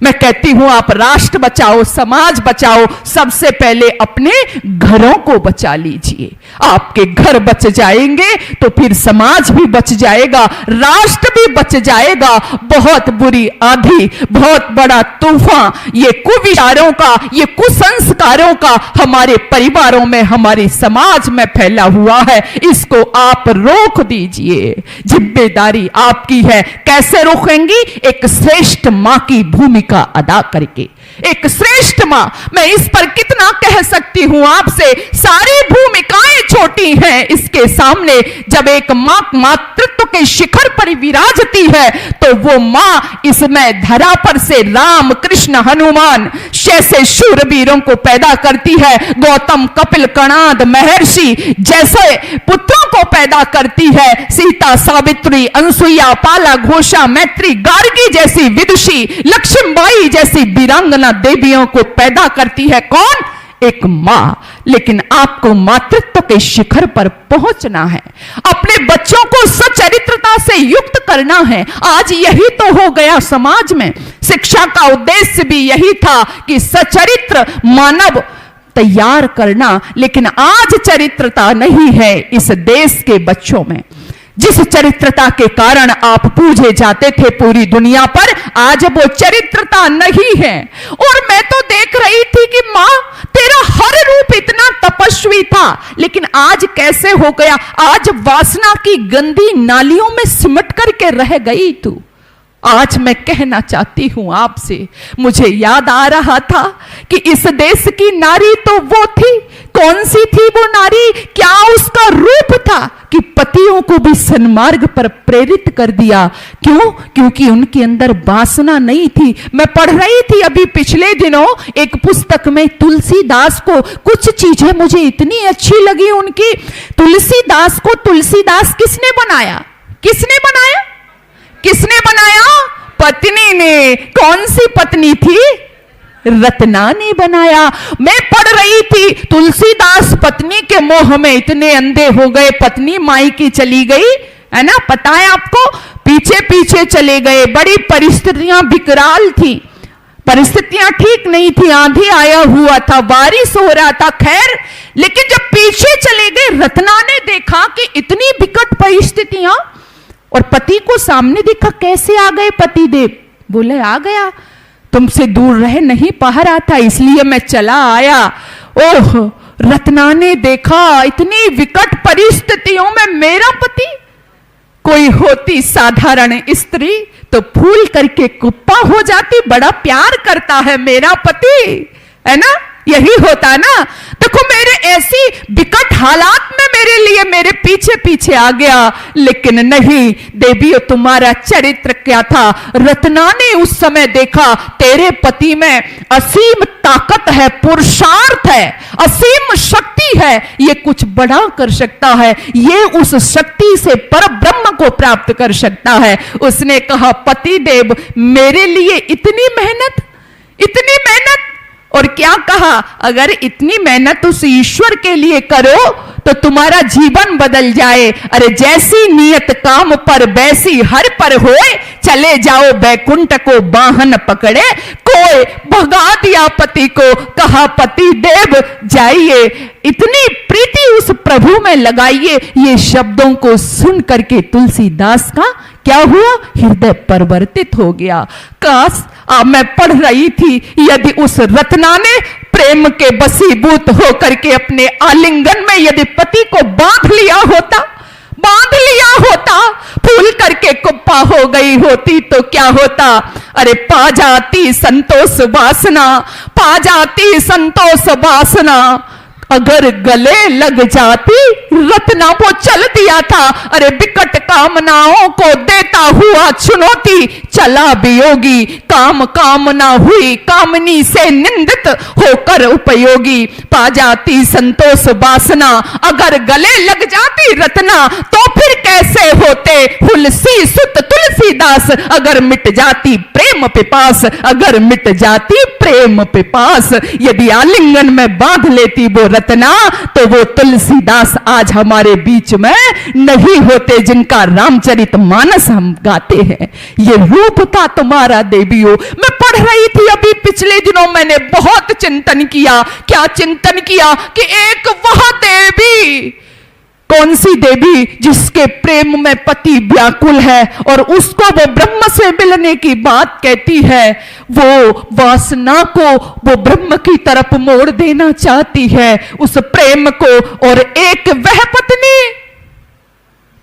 मैं कहती हूं आप राष्ट्र बचाओ, समाज बचाओ, सबसे पहले अपने घरों को बचा लीजिए। आपके घर बच जाएंगे तो फिर समाज भी बच जाएगा, राष्ट्र भी बच जाएगा। बहुत बुरी आंधी, बहुत बड़ा तूफान ये कुविचारों का, ये कुसंस्कारों का हमारे परिवारों में, हमारे समाज में फैला हुआ है। इसको आप रोक दीजिए, जिम्मेदारी आपकी है। कैसे रोकेंगी? एक श्रेष्ठ मां की भूमिका अदा करके। एक श्रेष्ठ मां, मैं इस पर कितना कह सकती हूं आपसे, सारी भूमिकाएं छोटी हैं इसके सामने। जब एक मां मातृत्व के शिखर पर विराजती है तो वो मां इसमें धरा पर से राम कृष्ण हनुमान जैसे शूरवीरों को पैदा करती है, गौतम कपिल कणाद महर्षि जैसे पुत्रों को पैदा करती है, सीता सावित्री अनसुईया पाला घोषा मैत्री गार्गी जैसी विदुषी, लक्ष्मीबाई जैसी वीरांगना देवियों को पैदा करती है। कौन? एक मां। लेकिन आपको मातृत्व के शिखर पर पहुंचना है, अपने बच्चों को सच्चरित्रता से युक्त करना है। आज यही तो हो गया समाज में। शिक्षा का उद्देश्य भी यही था कि सच्चरित्र मानव तैयार करना, लेकिन आज चरित्रता नहीं है इस देश के बच्चों में। जिस चरित्रता के कारण आप पूजे जाते थे पूरी दुनिया पर, आज वो चरित्रता नहीं है। और मैं तो देख रही थी कि मां तेरा हर रूप इतना तपस्वी था, लेकिन आज कैसे हो गया? आज वासना की गंदी नालियों में सिमट करके रह गई तू। आज मैं कहना चाहती हूं आपसे, मुझे याद आ रहा था कि इस देश की नारी तो वो थी। कौन सी थी वो नारी? क्या उसका रूप था कि पतियों को भी सन्मार्ग पर प्रेरित कर दिया। क्यों? क्योंकि उनके अंदर वासना नहीं थी। मैं पढ़ रही थी अभी पिछले दिनों एक पुस्तक में तुलसीदास को, कुछ चीजें मुझे इतनी अच्छी लगी उनकी। तुलसीदास को तुलसीदास किसने बनाया? किसने बनाया? किसने बनाया? पत्नी ने। कौन सी पत्नी थी? रत्ना ने बनाया। मैं पढ़ रही थी तुलसीदास पत्नी के मोह में इतने अंधे हो गए, पत्नी मायके चली गई, है ना, पता है आपको, पीछे पीछे चले गए। बड़ी परिस्थितियां विकराल थी, परिस्थितियां ठीक नहीं थी, आंधी आया हुआ था, बारिश हो रहा था, खैर। लेकिन जब पीछे चले गए, रत्ना ने देखा कि इतनी विकट परिस्थितियां, और पति को सामने देखा। कैसे आ गए पति देव? बोले आ गया, तुमसे दूर रह नहीं पा रहा था इसलिए मैं चला आया। ओह, रत्ना ने देखा इतनी विकट परिस्थितियों में मेरा पति, कोई होती साधारण स्त्री तो फूल करके कुप्पा हो जाती, बड़ा प्यार करता है मेरा पति, है ना, यही होता ना। देखो मेरे ऐसी विकट हालात में मेरे लिए मेरे पीछे पीछे आ गया, लेकिन नहीं देवियों, तुम्हारा चरित्र क्या था? रत्ना ने उस समय देखा तेरे पति में असीम ताकत है, पुरुषार्थ है, असीम शक्ति है, ये कुछ बड़ा कर सकता है, ये उस शक्ति से पर ब्रह्म को प्राप्त कर सकता है। उसने कहा पति देव मेरे लिए इतनी मेहनत, इतनी मेहनत। और क्या कहा? अगर इतनी मेहनत उस ईश्वर के लिए करो तो तुम्हारा जीवन बदल जाए। अरे जैसी नियत काम पर वैसी हर पर होए, चले जाओ बैकुंठ को बाहन पकड़े। कोई भगा दिया पति को, कहा पति देव जाइए, इतनी प्रीति उस प्रभु में लगाइए। ये शब्दों को सुन करके तुलसीदास का क्या हुआ? हृदय परिवर्तित हो गया। काश मैं पढ़ रही थी, यदि उस रत्ना ने प्रेम के बसीबूत होकर के अपने आलिंगन में यदि पति को बांध लिया होता, फूल करके कुप्पा हो गई होती तो क्या होता? अरे पा जाती संतोष वासना, अगर गले लग जाती रत्ना। वो चल दिया था, अरे विकट कामनाओं को देता हुआ चुनौती, चला वियोगी, काम कामना हुई, कामनी से निंदित होकर उपयोगी। पा जाती संतोष वासना, अगर गले लग जाती रत्ना, तो फिर कैसे होते हुलसी सुत तुलसीदास। अगर मिट जाती प्रेम पिपास, अगर मिट जाती प्रेम पिपास। यदि आलिंगन में बांध लेती वो रत्ना, तो वो तुलसीदास आज हमारे बीच में नहीं होते, जिनका रामचरितमानस हम गाते हैं। ये रूप था तुम्हारा देवियों। मैं पढ़ रही थी अभी पिछले दिनों, मैंने बहुत चिंतन किया। क्या चिंतन किया कि एक वह देवी, कौन सी देवी? जिसके प्रेम में पति व्याकुल है और उसको वो ब्रह्म से मिलने की बात कहती है, वो वासना को वो ब्रह्म की तरफ मोड़ देना चाहती है, उस प्रेम को। और एक वह पत्नी,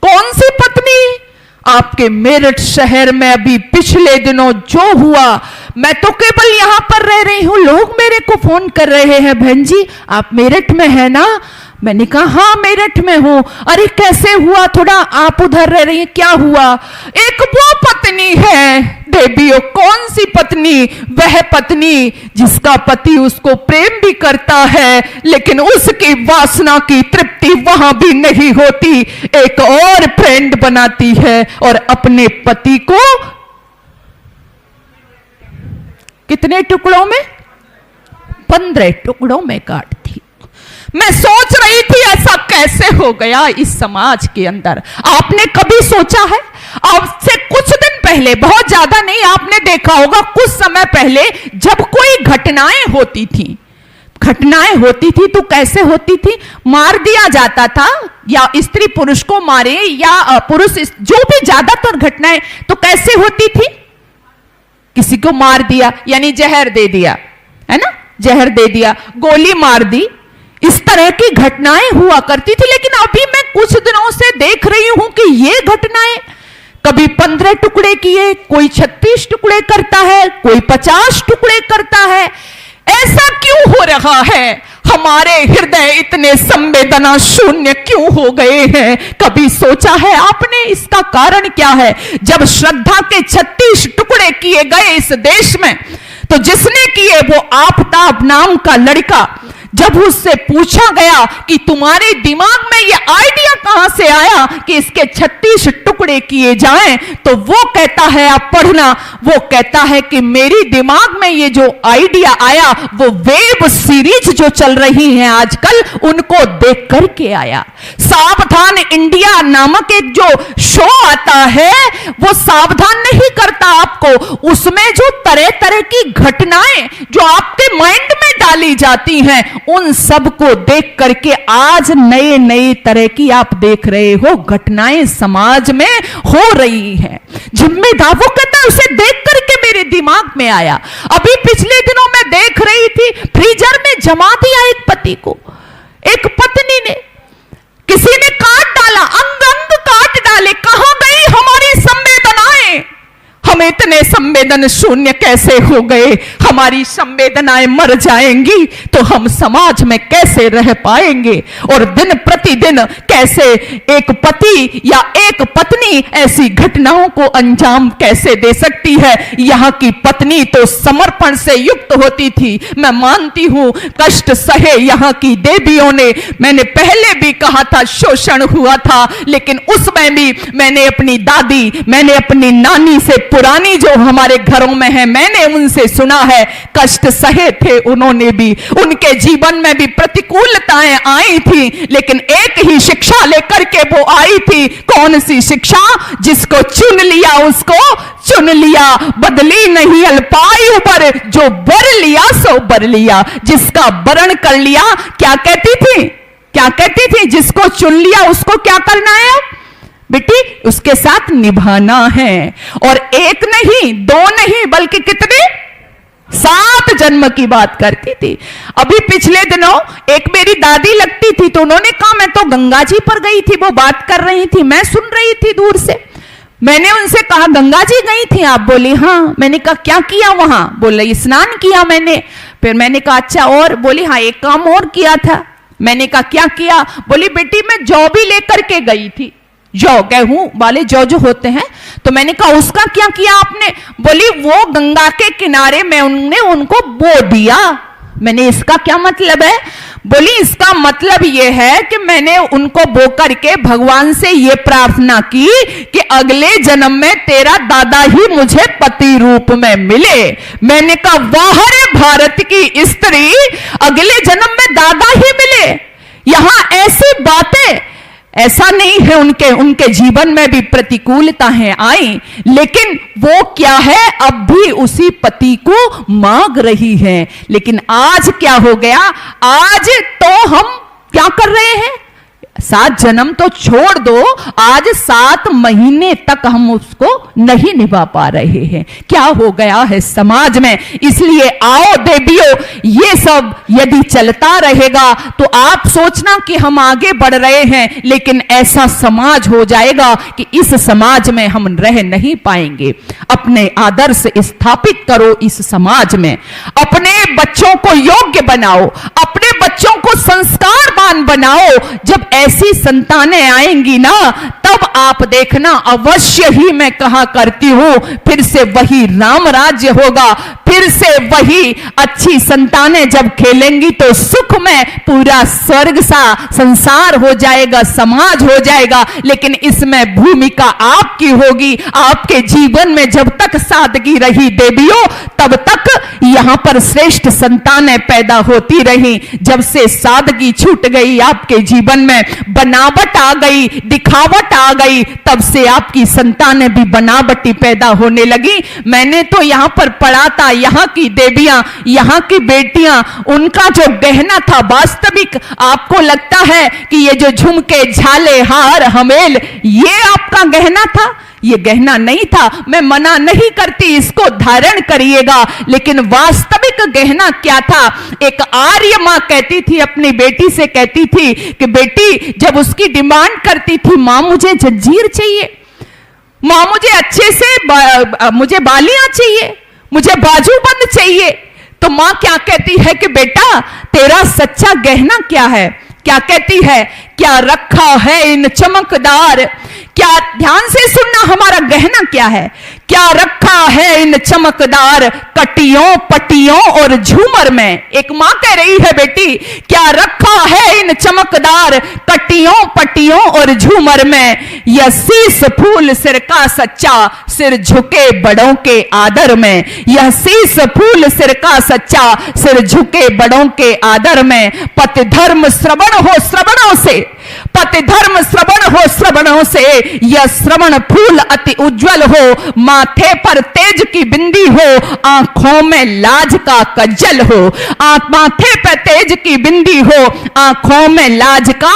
कौन सी पत्नी? आपके मेरठ शहर में अभी पिछले दिनों जो हुआ, मैं तो केवल यहां पर रह रही हूं, लोग मेरे को फोन कर रहे हैं, बहन जी आप मेरठ में है ना? मैंने कहा हाँ मेरठ में हूं। अरे कैसे हुआ, थोड़ा आप उधर रह रही हैं, क्या हुआ? एक वो पत्नी है देवियों। कौन सी पत्नी? वह पत्नी जिसका पति उसको प्रेम भी करता है, लेकिन उसकी वासना की तृप्ति वहां भी नहीं होती। एक और फ्रेंड बनाती है और अपने पति को कितने टुकड़ों में? 15 टुकड़ों में काटती। मैं सोच रही थी ऐसा कैसे हो गया इस समाज के अंदर। आपने कभी सोचा है? अब से कुछ दिन पहले, बहुत ज्यादा नहीं, आपने देखा होगा कुछ समय पहले जब कोई घटनाएं होती थी तो कैसे होती थी? मार दिया जाता था, या स्त्री पुरुष को मारे या पुरुष, जो भी ज्यादातर घटनाएं तो कैसे होती थी? किसी को मार दिया यानी जहर दे दिया, है ना? जहर दे दिया, गोली मार दी, इस तरह की घटनाएं हुआ करती थी। लेकिन अभी मैं कुछ दिनों से देख रही हूं कि ये घटनाएं कभी 15 टुकड़े किए, कोई 36 टुकड़े करता है, कोई 50 टुकड़े करता है। ऐसा क्यों हो रहा है? हमारे हृदय इतने संवेदना शून्य क्यों हो गए हैं? कभी सोचा है आपने इसका कारण क्या है? जब श्रद्धा के 36 टुकड़े किए गए इस देश में, तो जिसने किए वो आफताब नाम का लड़का, जब उससे पूछा गया कि तुम्हारे दिमाग में ये आइडिया कहां से आया कि इसके 36 टुकड़े किए जाएं, तो वो कहता है, आप पढ़ना, वो कहता है कि मेरी दिमाग में ये जो आइडिया आया वो वेब सीरीज जो चल रही हैं आजकल, उनको देख करके आया। सावधान इंडिया नामक एक जो शो आता है, वो सावधान नहीं करता आपको, उसमें जो तरह तरह की घटनाएं जो आपके माइंड में डाली जाती हैं, उन सब को देख करके आज नए नए तरह की आप देख रहे हो घटनाएं समाज में हो रही हैं। जिम्मेदार, वो कहता है उसे देख करके मेरे दिमाग में आया। अभी पिछले दिनों मैं देख रही थी, फ्रीजर में जमा दिया एक पति को, एक पत्नी ने, किसी ने काट डाला, अंग अंग काट डाले। कहां गई हमारी संवेदनाएं? हम इतने संवेदन शून्य कैसे हो गए? हमारी संवेदनाएं मर जाएंगी तो हम समाज में कैसे रह पाएंगे? और दिन प्रतिदिन कैसे एक पति या एक पत्नी ऐसी घटनाओं को अंजाम कैसे दे सकती है? यहाँ की पत्नी तो समर्पण से युक्त होती थी। मैं मानती हूं कष्ट सहे यहाँ की देवियों ने। मैंने पहले भी कहा था शोषण हुआ था, लेकिन उसमें भी मैंने अपनी दादी, मैंने अपनी नानी से, पुरानी जो हमारे घरों में है, मैंने उनसे सुना है, कष्ट सहे थे उन्होंने भी। उनके जीवन में भी प्रतिकूलताएं आई थी, लेकिन एक ही शिक्षा लेकर के वो आई थी। कौन सी शिक्षा? जिसको चुन लिया उसको चुन लिया, बदली नहीं अल्पायु पर, जो बर लिया सो बर लिया। जिसका वरण कर लिया, क्या कहती थी? क्या कहती थी? जिसको चुन लिया उसको क्या करना है बेटी? उसके साथ निभाना है। और एक नहीं, दो नहीं, बल्कि कितने? 7 जन्म की बात करती थी। अभी पिछले दिनों एक मेरी दादी लगती थी, तो उन्होंने कहा मैं तो गंगा जी पर गई थी, वो बात कर रही थी, मैं सुन रही थी दूर से। मैंने उनसे कहा गंगा जी गई थी आप? बोली हाँ। मैंने कहा क्या किया वहां? बोले स्नान किया मैंने। फिर मैंने कहा अच्छा और? बोली हाँ एक काम और किया था। मैंने कहा क्या किया? बोली बेटी मैं जौ भी लेकर के गई थी, जौ गेहूं वाले जौ जो होते हैं। तो मैंने कहा उसका क्या किया आपने? बोली वो गंगा के किनारे में उन्होंने उनको बो दिया। मैंने इसका क्या मतलब है? बोली इसका मतलब यह है कि मैंने उनको बो करके भगवान से यह प्रार्थना की कि अगले जन्म में तेरा दादा ही मुझे पति रूप में मिले। मैंने कहा वाह रे भारत की स्त्री, अगले जन्म में दादा ही मिले। यहां ऐसी बातें, ऐसा नहीं है उनके जीवन में भी प्रतिकूलताएं आई, लेकिन वो क्या है अब भी उसी पति को मांग रही है। लेकिन आज क्या हो गया? आज तो हम क्या कर रहे हैं? 7 जन्म तो छोड़ दो, आज 7 महीने तक हम उसको नहीं निभा पा रहे हैं। क्या हो गया है समाज में? इसलिए आओ देवियों, ये सब यदि चलता रहेगा तो आप सोचना कि हम आगे बढ़ रहे हैं, लेकिन ऐसा समाज हो जाएगा कि इस समाज में हम रह नहीं पाएंगे। अपने आदर्श स्थापित करो इस समाज में, अपने बच्चों को योग्य बनाओ, अपने बच्चों को संस्कारवान बनाओ। जब ऐसी संतानें आएंगी ना, तब आप देखना अवश्य ही मैं कहा करती हूं, फिर से वही राम राज्य होगा, फिर से वही अच्छी संतानें जब खेलेंगी तो सुख में पूरा स्वर्ग सा संसार हो जाएगा, समाज हो जाएगा। लेकिन इसमें भूमिका आपकी होगी। आपके जीवन में जब तक सादगी रही देवियों, तब तक यहां पर श्रेष्ठ संतानें पैदा होती रही। जब से सादगी छूट गई आपके जीवन में, बनावट आ गई, दिखावट आ गई, तब से आपकी संतानें भी बनावटी पैदा होने लगी। मैंने तो यहां पर पढ़ा था, यहां की देवियां, यहां की बेटियां, उनका जो गहना था, वास्तविक आपको लगता है कि ये जो झुमके, झाले, हार, हमेल, ये आपका गहना था? ये गहना नहीं था। मैं मना नहीं करती, इसको धारण करिएगा, लेकिन वास्तविक गहना क्या था? एक आर्य मां कहती थी, अपनी बेटी से कहती थी कि बेटी, जब उसकी डिमांड करती थी मां मुझे जंजीर चाहिए, मां मुझे अच्छे से मुझे बालियां चाहिए, मुझे बाजूबंद चाहिए, तो मां क्या कहती है कि बेटा तेरा सच्चा गहना क्या है? क्या कहती है? क्या रखा है इन चमकदार, क्या, ध्यान से सुनना, हमारा गहना क्या है? क्या रखा है इन चमकदार कटियों, पटियों और झूमर में? एक मां कह रही है बेटी, क्या रखा है इन चमकदार कटियों, पटियों और झूमर में? यह शीस फूल सिर का सच्चा, सिर झुके बड़ों के आदर में। यह शीस फूल सिर का सच्चा, सिर झुके बड़ों के आदर में। पति धर्म श्रवण हो श्रवणों से, पति धर्म श्रवण हो श्रवणों से। यह श्रवण फूल अति उज्जवल हो, माथे पर तेज की बिंदी हो, आंखों में लाज का कज्जल हो। माथे पर तेज की बिंदी हो, आंखों में लाज का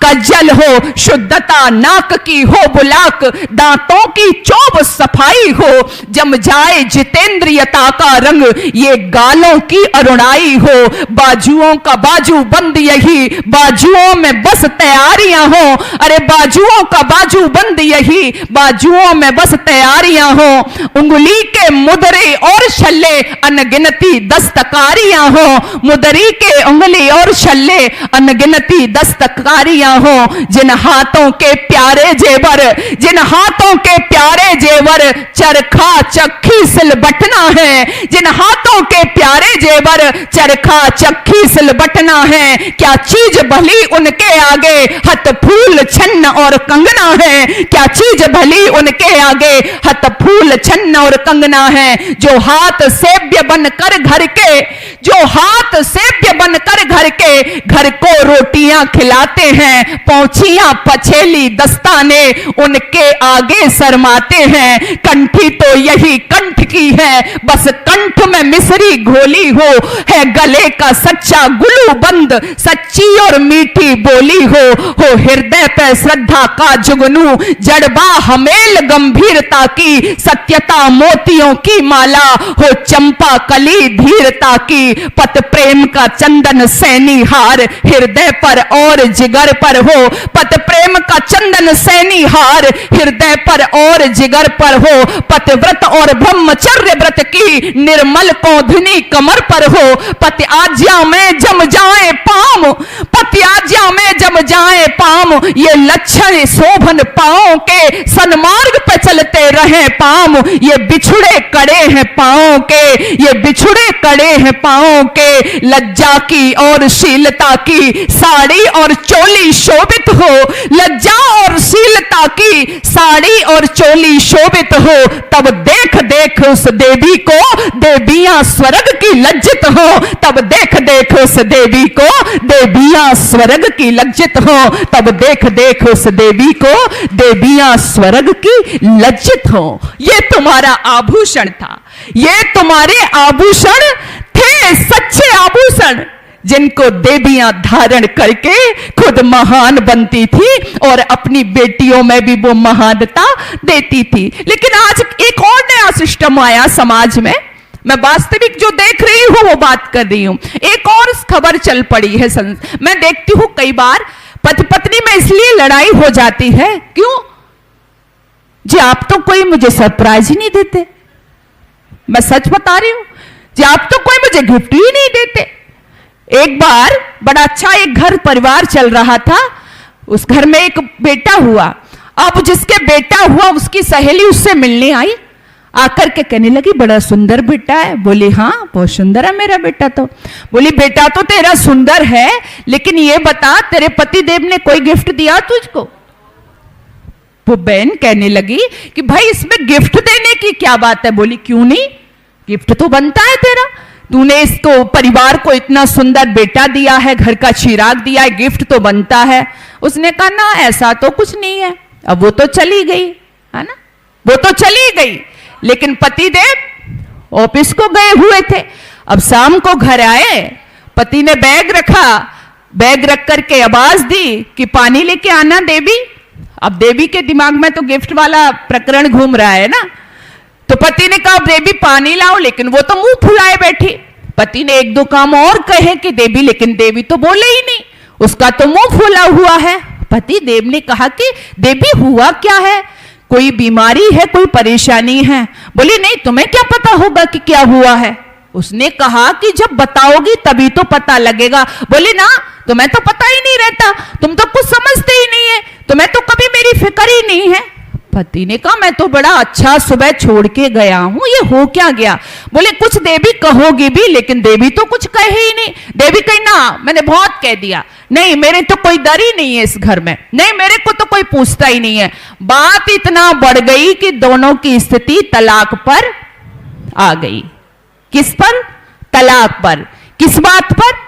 कज्जल हो। शुद्धता नाक की हो बुलाक, दांतों की चौब सफाई हो। जम जाए जितेंद्रियता का रंग, ये गालों की अरुणाई हो। बाजुओं का बाजू बंद यही, बाजुओं में बस तैयारियां हो। अरे बाजुओं का बाजू बंद यही, बाजुओं में बस तैयारियां हो। उंगली के मुदरे और छल्ले, अनगिनती दस्तकारियां हो। मुदरी के उंगली और छल्ले, अनगिनती दस्तकारियां हो। जिन हाथों के प्यारे जेवर, जिन हाथों के प्यारे जेवर, चरखा चक्की सिलबटना है। जिन हाथों के प्यारे जेवर, चरखा चक्की सिलबटना है। क्या चीज भली उनके आगे, हथ फूल छन्न और कंगना है। क्या चीज भली उनके आगे, हथ फूल छन्न और कंगना है। जो हाथ सेव्य बनकर घर के, जो हाथ सेव्य बनकर घर के, घर को रोटियां खिलाते हैं। पौछियां पछेली दस्ताने, उनके आगे शर्माते हैं। कंठी तो यही कंठ की है, बस कंठ में मिसरी घोली हो। है गले का सच्चा गुलू बंद, सच्ची और मीठी बोली हो हृदय पे श्रद्धा का जुगनू। जड़बा हमेल गंभीरता की, सत्यता मोतियों की माला हो चंपा कली धीरता की, पत प्रेम का चंदन सैनी हार हृदय पर और जिगर पर हो, पत प्रेम का चंदन सैनी हार हृदय पर और जिगर पर हो, पतिव्रत और ब्रह्मचर्य व्रत की निर्मल कौंधनी कमर पर हो, पति आज्ञा में जम जाए पाम, पति आज्ञा में जम जाए पाम, ये लक्षण शोभन पांव के सन्मार्ग पे चलते रहे पाम, ये बिछुड़े कड़े हैं पांव के, ये बिछुड़े कड़े हैं पांव के, लज्जा की और शीलता की साड़ी और चोली शोभित हो, लज्जा और शीलता की साड़ी और चोली शोभित हो, तब देख देख उस देवी को देवियां स्वर्ग की लज्जित हो, तब देख देख उस देवी को देवियां स्वर्ग की लज्जित हो, तब देख देख उस देवी को देवियां स्वर्ग की लज्जित हो। ये तुम्हारा आभूषण था, ये तुम्हारे आभूषण थे, सच्चे आभूषण, जिनको देवियां धारण करके खुद महान बनती थी और अपनी बेटियों में भी वो महानता देती थी। लेकिन आज एक और नया सिस्टम आया समाज में, मैं वास्तविक जो देख रही हूं वो बात कर रही हूं। एक और खबर चल पड़ी है, मैं देखती हूं कई बार पति पत्नी में इसलिए लड़ाई हो जाती है, क्यों जी? आप तो कोई मुझे सरप्राइज ही नहीं देते, मैं सच बता रही हूं जी, आप तो कोई मुझे गिफ्ट ही नहीं देते। एक बार बड़ा अच्छा एक घर परिवार चल रहा था, उस घर में एक बेटा हुआ। अब जिसके बेटा हुआ उसकी सहेली उससे मिलने आई, आकर के कहने लगी बड़ा सुंदर बेटा है। बोली हाँ बहुत सुंदर है मेरा बेटा। तो बोली बेटा तो तेरा सुंदर है, लेकिन ये बता तेरे पति देव ने कोई गिफ्ट दिया तुझको? वो बहन कहने लगी कि भाई इसमें गिफ्ट देने की क्या बात है। बोली क्यों नहीं, गिफ्ट तो बनता है तेरा, तूने इसको परिवार को इतना सुंदर बेटा दिया है, घर का चिराग दिया है, गिफ्ट तो बनता है। उसने कहा ना ऐसा तो कुछ नहीं है। अब वो तो चली गई है ना, वो तो चली गई, लेकिन पति देव ऑफिस को गए हुए थे। अब शाम को घर आए, पति ने बैग रखा, बैग रख करके आवाज दी कि पानी लेके आना देवी। अब देवी के दिमाग में तो गिफ्ट वाला प्रकरण घूम रहा है ना, तो पति ने कहा देवी पानी लाओ, लेकिन वो तो मुंह फुलाए बैठी। पति ने एक दो काम और कहे कि देवी, लेकिन देवी तो बोले ही नहीं, उसका तो मुंह फुला हुआ है। पति देव ने कहा कि देवी हुआ क्या है, कोई बीमारी है, कोई परेशानी है? बोली नहीं, तुम्हें क्या पता होगा कि क्या हुआ है? उसने कहा कि जब बताओगी तभी तो पता लगेगा। बोली ना तुम्हें तो पता ही नहीं रहता, तुम तो कुछ समझते ही नहीं है, तुम्हें तो कभी मेरी फिक्र ही नहीं है। पति ने कहा मैं तो बड़ा अच्छा सुबह छोड़ के गया हूं, ये हो क्या गया? बोले कुछ देवी कहोगी भी, लेकिन देवी तो कुछ कहे ही नहीं। देवी कही ना मैंने बहुत कह दिया, नहीं मेरे तो कोई डर ही नहीं है इस घर में, नहीं मेरे को तो कोई पूछता ही नहीं है। बात इतना बढ़ गई कि दोनों की स्थिति तलाक पर आ गई। किस पर? तलाक पर। किस बात पर?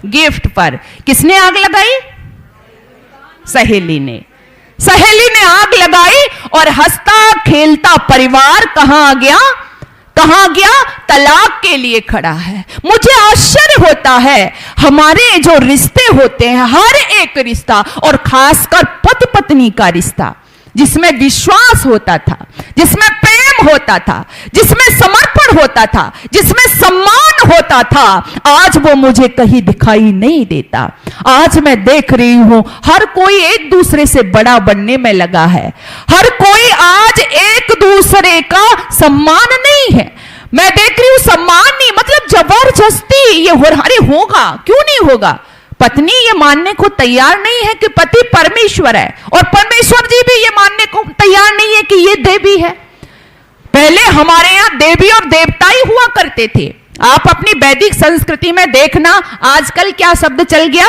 गिफ्ट पर। किसने आग लगाई? सहेली ने। सहेली ने आग लगाई और हंसता खेलता परिवार कहां आ गया? कहां गया? तलाक के लिए खड़ा है। मुझे आश्चर्य होता है, हमारे जो रिश्ते होते हैं, हर एक रिश्ता और खासकर पति पत्नी का रिश्ता, जिसमें विश्वास होता था, जिसमें प्रेम होता था, जिसमें समर्पण होता था, जिसमें सम्मान होता था, आज वो मुझे कहीं दिखाई नहीं देता। आज मैं देख रही हूं हर कोई एक दूसरे से बड़ा बनने में लगा है, हर कोई आज एक दूसरे का सम्मान नहीं है। मैं देख रही हूं सम्मान नहीं, मतलब जबरदस्ती ये अरे होगा, क्यों नहीं होगा? पत्नी ये मानने को तैयार नहीं है कि पति परमेश्वर है, और परमेश्वर जी भी ये मानने को तैयार नहीं है कि ये देवी है। पहले हमारे यहां देवी और देवता ही हुआ करते थे। आप अपनी वैदिक संस्कृति में देखना, आजकल क्या शब्द चल गया?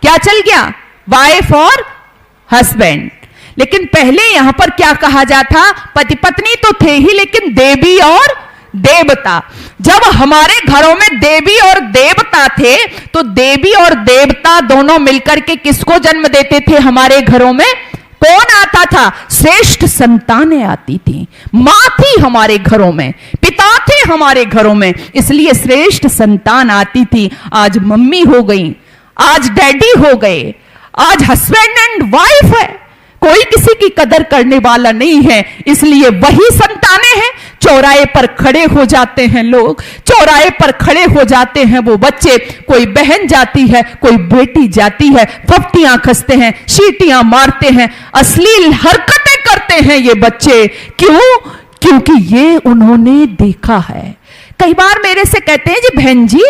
क्या चल गया? वाइफ और हस्बैंड। लेकिन पहले यहां पर क्या कहा जाता? पति पत्नी तो थे ही, लेकिन देवी और देवता। जब हमारे घरों में देवी और देवता थे, तो देवी और देवता दोनों मिलकर के किसको जन्म देते थे? हमारे घरों में कौन आता था? श्रेष्ठ संतानें आती थी। मां थी हमारे घरों में, पिता थे हमारे घरों में, इसलिए श्रेष्ठ संतान आती थी। आज मम्मी हो गई, आज डैडी हो गए, आज हस्बैंड एंड वाइफ है। कोई किसी की कदर करने वाला नहीं है, इसलिए वही संतानें हैं। चौराहे पर खड़े हो जाते हैं लोग, चौराहे पर खड़े हो जाते हैं वो बच्चे, कोई बहन जाती है, कोई बेटी जाती है, फप्तियां कसते हैं, सीटियां मारते हैं, अश्लील हरकतें करते हैं ये बच्चे। क्यों? क्योंकि ये उन्होंने देखा है। कई बार मेरे से कहते हैं जी बहन जी,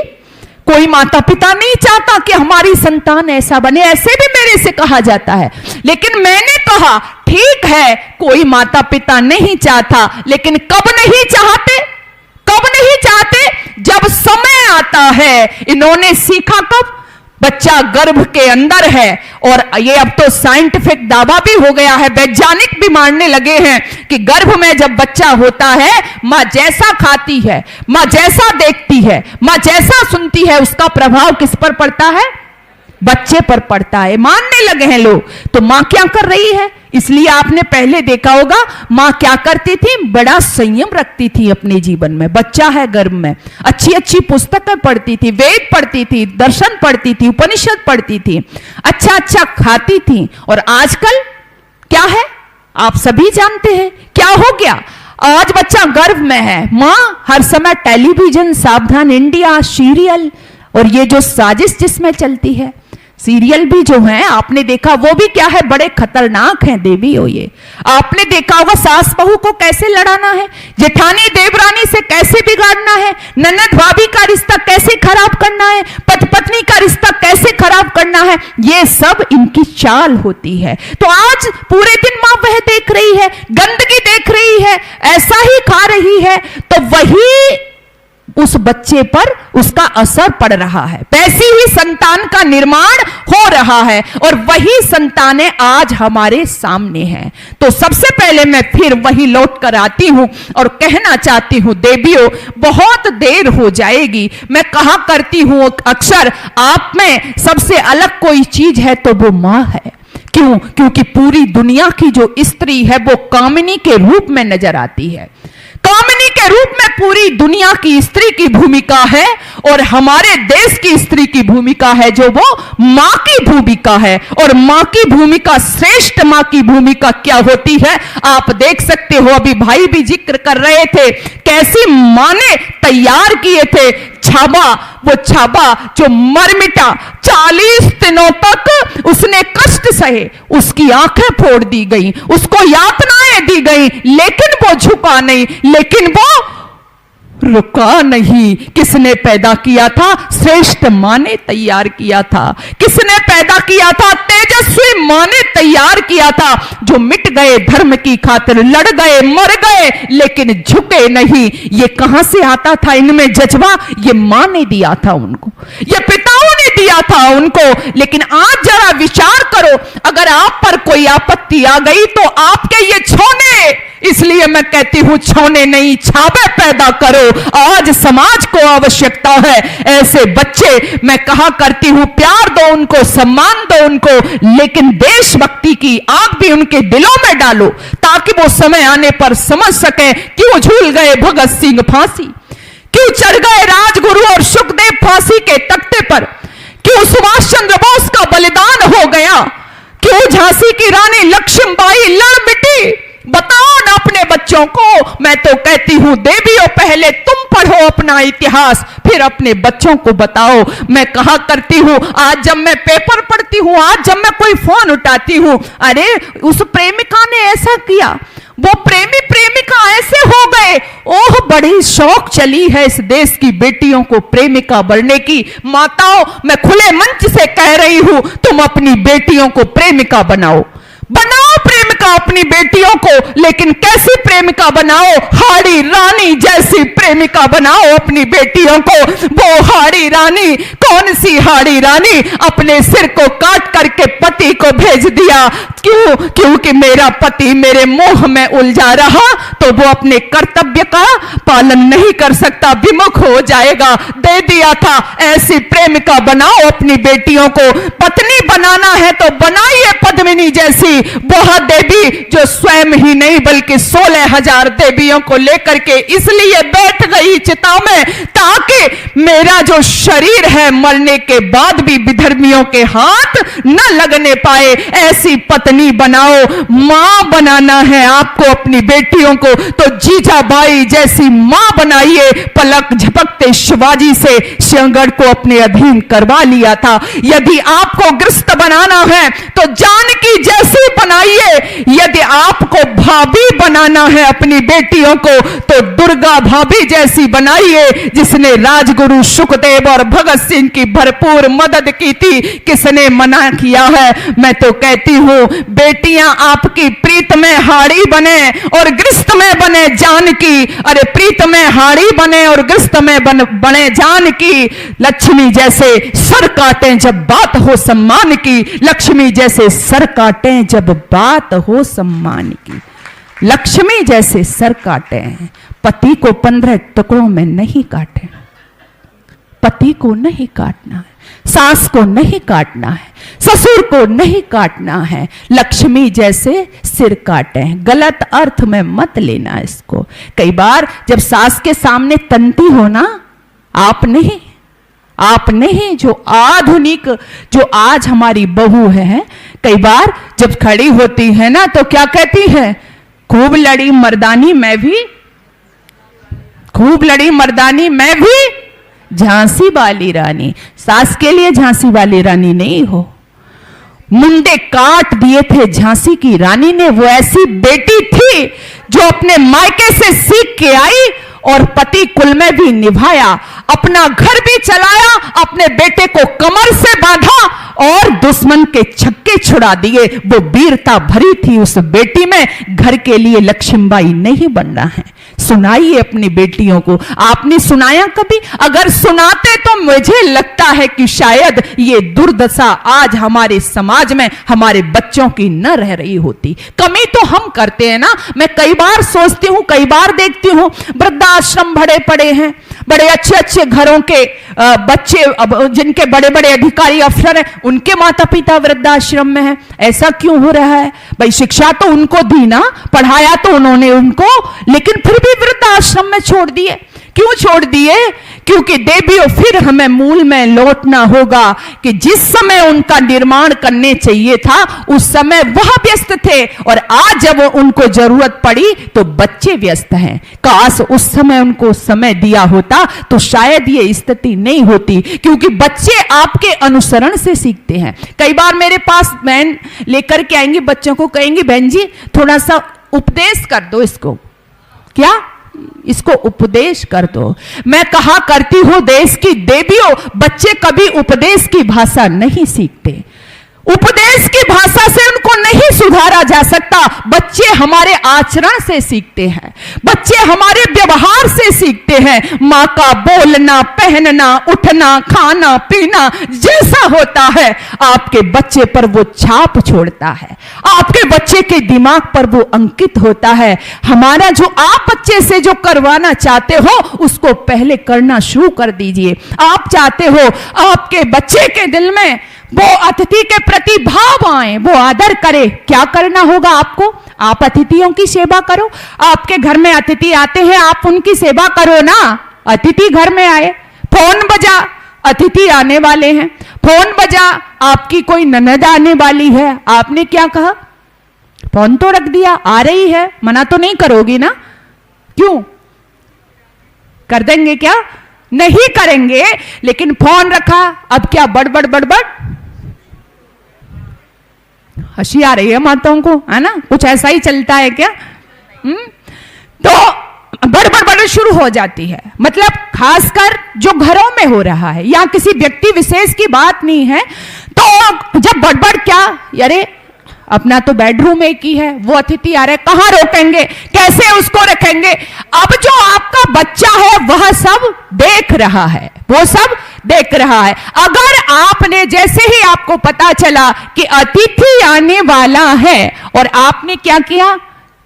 कोई माता पिता नहीं चाहता कि हमारी संतान ऐसा बने, ऐसे भी मेरे से कहा जाता है। लेकिन मैंने कहा ठीक है, कोई माता पिता नहीं चाहता, लेकिन कब नहीं चाहते? कब नहीं चाहते? जब समय आता है। इन्होंने सीखा कब? बच्चा गर्भ के अंदर है, और ये अब तो साइंटिफिक दावा भी हो गया है, वैज्ञानिक भी मानने लगे हैं कि गर्भ में जब बच्चा होता है, मां जैसा खाती है, मां जैसा देखती है, मां जैसा सुनती है, उसका प्रभाव किस पर पड़ता है? बच्चे पर पड़ता है। मानने लगे हैं लोग। तो मां क्या कर रही है? इसलिए आपने पहले देखा होगा मां क्या करती थी, बड़ा संयम रखती थी अपने जीवन में। बच्चा है गर्भ में, अच्छी अच्छी पुस्तकें पढ़ती थी, वेद पढ़ती थी, दर्शन पढ़ती थी, उपनिषद पढ़ती थी, अच्छा अच्छा खाती थी। और आजकल क्या है आप सभी जानते हैं, क्या हो गया? आज बच्चा गर्भ में है, मां हर समय टेलीविजन, सावधान इंडिया, सीरियल, और ये जो साजिश जिसमें चलती है, सीरियल भी जो है आपने देखा, वो भी क्या है, बड़े खतरनाक हैं देवी हो। ये आपने देखा होगा सास बहू को कैसे लड़ाना है, जेठानी देवरानी से कैसे बिगाड़ना है, ननद भाभी का रिश्ता कैसे खराब करना है, पति पत्नी का रिश्ता कैसे खराब करना है, ये सब इनकी चाल होती है। तो आज पूरे दिन मां वह देख रही है, गंदगी देख रही है, ऐसा ही खा रही है, तो वही उस बच्चे पर उसका असर पड़ रहा है। वैसी ही संतान का निर्माण हो रहा है, और वही संतानें आज हमारे सामने हैं। तो सबसे पहले मैं फिर वही लौट कर आती हूं और कहना चाहती हूं, देवियों बहुत देर हो जाएगी। मैं कहा करती हूं अक्सर, आप में सबसे अलग कोई चीज है तो वो मां है। क्यों? क्योंकि पूरी दुनिया की जो स्त्री है वो कामिनी के रूप में नजर आती है। कामिनी के रूप में पूरी दुनिया की स्त्री की भूमिका है, और हमारे देश की स्त्री की भूमिका है जो वो मां की भूमिका है। और मां की भूमिका, श्रेष्ठ मां की भूमिका क्या होती है आप देख सकते हो। अभी भाई भी जिक्र कर रहे थे कैसी मां ने तैयार किए थे छाबा, वो छाबा जो मर मिटा, 40 दिनों तक उसने कष्ट सहे, उसकी आंखें फोड़ दी गई, उसको यातनाएं दी गई, लेकिन वो झुका नहीं, लेकिन वो रुका नहीं। किसने पैदा किया था? श्रेष्ठ मां ने तैयार किया था। किसने पैदा किया था? तेजस्वी मां ने तैयार किया था, जो मिट गए धर्म की खातिर, लड़ गए, मर गए, लेकिन झुके नहीं। ये कहां से आता था इनमें जज्बा? ये मां ने दिया था उनको, ये पिताओं ने दिया था उनको। लेकिन आज जरा विचार करो, अगर आप पर कोई आपत्ति आ गई तो आपके ये छौने, इसलिए मैं कहती हूं छौने नहीं, छाबे पैदा करो। आज समाज को आवश्यकता है ऐसे बच्चे। मैं कहा करती हूं प्यार दो उनको, सम्मान दो उनको, लेकिन देशभक्ति की आग भी उनके दिलों में डालो, ताकि वो समय आने पर समझ सके क्यों झूल गए भगत सिंह फांसी, क्यों चढ़ गए राजगुरु और सुखदेव फांसी के तख्ते पर, क्यों सुभाष चंद्र बोस का बलिदान हो गया, क्यों झांसी की रानी लक्ष्मीबाई लड़ मिटी। बताओ ना अपने बच्चों को। मैं तो कहती हूं देवियों, पहले तुम पढ़ो अपना इतिहास, फिर अपने बच्चों को बताओ। मैं कहा करती हूं, आज जब मैं पेपर पढ़ती हूं, आज जब मैं कोई फोन उठाती हूं, अरे उस प्रेमिका ने ऐसा किया, वो प्रेमी प्रेमिका ऐसे हो गए। ओह, बड़ी शौक चली है इस देश की बेटियों को प्रेमिका बनने की। माताओं, मैं खुले मंच से कह रही हूं, तुम अपनी बेटियों को प्रेमिका बनाओ, बनाओ प्रेमिका अपनी बेटियों को, लेकिन कैसी प्रेमिका बनाओ? हाड़ी रानी जैसी प्रेमिका बनाओ अपनी बेटियों को। वो हाड़ी रानी, कौन सी हाड़ी रानी? अपने सिर को काट करके पति को भेज दिया। क्यों? क्योंकि मेरा पति मेरे मोह में उलझा रहा, तो वो अपने कर्तव्य का पालन नहीं कर सकता, विमुख हो जाएगा। दे दिया था। ऐसी प्रेमिका बनाओ अपनी बेटियों को। पत्नी बनाना है तो बनाइए पद्मिनी जैसी, थी, वह देवी जो स्वयं ही नहीं बल्कि 16,000 देवियों को लेकर के इसलिए बैठ गई चिता में, ताकि मेरा जो शरीर है मरने के बाद भी विधर्मियों के हाथ न लगने पाए। ऐसी पत्नी बनाओ, मां बनाना है आपको अपनी बेटियों को, तो जीजाबाई जैसी मां बनाइए। पलक झपकते शिवाजी से सिंहगढ़ को अपने अधीन करवा लिया था। यदि आपको ग्रस्त बनाना है तो जानकी जैसी बनाइए। यदि आपको भाभी बनाना है अपनी बेटियों को तो दुर्गा भाभी जैसी बनाइए, जिसने राजगुरु सुखदेव और भगत सिंह की भरपूर मदद की थी। किसने मना किया है? मैं तो कहती हूं बेटियां आपकी प्रीत में हाड़ी बने और ग्रस्त में बने जानकी। अरे प्रीत में हाड़ी बने और ग्रस्त में बने जानकी। लक्ष्मी जैसे सर काटें जब बात हो सम्मान की, लक्ष्मी जैसे सर काटें जब बात हो सम्मान की। लक्ष्मी जैसे सर काटें, पति को 15 टुकड़ों में नहीं काटें। पति को नहीं काटना है, सास को नहीं काटना है, ससुर को नहीं काटना है। लक्ष्मी जैसे सिर काटें। गलत अर्थ में मत लेना इसको। कई बार जब सास के सामने तनती हो ना, आप नहीं जो आधुनिक जो आज हमारी बहू है, कई बार जब खड़ी होती है ना तो क्या कहती है? खूब लड़ी मर्दानी मैं भी, खूब लड़ी मर्दानी मैं भी, झांसी वाली रानी। सास के लिए झांसी वाली रानी नहीं हो। मुंडे काट दिए थे झांसी की रानी ने। वो ऐसी बेटी थी जो अपने मायके से सीख के आई और पति कुल में भी निभाया, अपना घर भी चलाया, अपने बेटे को कमर से बांधा और दुश्मन के छक्के छुड़ा दिए। वो वीरता भरी थी उस बेटी में। घर के लिए लक्ष्मीबाई नहीं बनना है। सुनाइए अपनी बेटियों को। आपने सुनाया कभी? अगर सुनाते तो मुझे लगता है कि शायद ये दुर्दशा आज हमारे समाज में हमारे बच्चों की न रह रही होती। कमी तो हम करते हैं ना। मैं कई बार सोचती हूं, कई बार देखती हूं, वृद्धाश्रम भरे पड़े हैं, बड़े अच्छे अच्छे घरों के बच्चे, जिनके बड़े बड़े अधिकारी अफसर हैं, उनके माता पिता वृद्धाश्रम में हैं। ऐसा क्यों हो रहा है? भाई शिक्षा तो उनको दी ना, पढ़ाया तो उन्होंने उनको, लेकिन फिर भी वृद्धाश्रम में छोड़ दिए। क्यों छोड़ दिए? क्योंकि देवियों फिर हमें मूल में लौटना होगा कि जिस समय उनका निर्माण करने चाहिए था उस समय वह व्यस्त थे, और आज जब उनको जरूरत पड़ी तो बच्चे व्यस्त हैं। काश उस समय उनको समय दिया होता तो शायद ये स्थिति नहीं होती, क्योंकि बच्चे आपके अनुसरण से सीखते हैं। कई बार मेरे पास बहन लेकर के आएंगी बच्चों को, कहेंगी बहन जी थोड़ा सा उपदेश कर दो इसको। क्या? इसको उपदेश कर दो। मैं कहा करती हूं देश की देवियों, बच्चे कभी उपदेश की भाषा नहीं सीखते। उपदेश की भाषा से उनको नहीं सुधारा जा सकता। बच्चे हमारे आचरण से सीखते हैं, बच्चे हमारे व्यवहार से सीखते हैं। माँ का बोलना, पहनना, उठना, खाना, पीना जैसा होता है आपके बच्चे पर वो छाप छोड़ता है, आपके बच्चे के दिमाग पर वो अंकित होता है। हमारा जो आप बच्चे से जो करवाना चाहते हो उसको पहले करना शुरू कर दीजिए। आप चाहते हो आपके बच्चे के दिल में वो अतिथि के प्रति भाव आए, वो आदर करे। क्या करना होगा आपको? आप अतिथियों की सेवा करो। आपके घर में अतिथि आते हैं, आप उनकी सेवा करो ना। अतिथि घर में आए, फोन बजा, अतिथि आने वाले हैं। फोन बजा, आपकी कोई ननद आने वाली है, आपने क्या कहा? फोन तो रख दिया, आ रही है, मना तो नहीं करोगी ना? क्यों? कर देंगे क्या? नहीं करेंगे। लेकिन फोन रखा, अब क्या बड़बड़ बड़बड़? हंसी आ रही है माताओं को, है ना? कुछ ऐसा ही चलता है क्या? तो बड़बड़ शुरू हो जाती है। मतलब खासकर जो घरों में हो रहा है, या किसी व्यक्ति विशेष की बात नहीं है, तो जब बड़बड़ क्या, अरे अपना तो बेडरूम एक ही है, वो अतिथि आ रहे, कहां रोकेंगे, कैसे उसको रखेंगे? अब जो आपका बच्चा है वह सब देख रहा है, वो सब देख रहा है। अगर आपने जैसे ही आपको पता चला कि अतिथि आने वाला है और आपने क्या किया?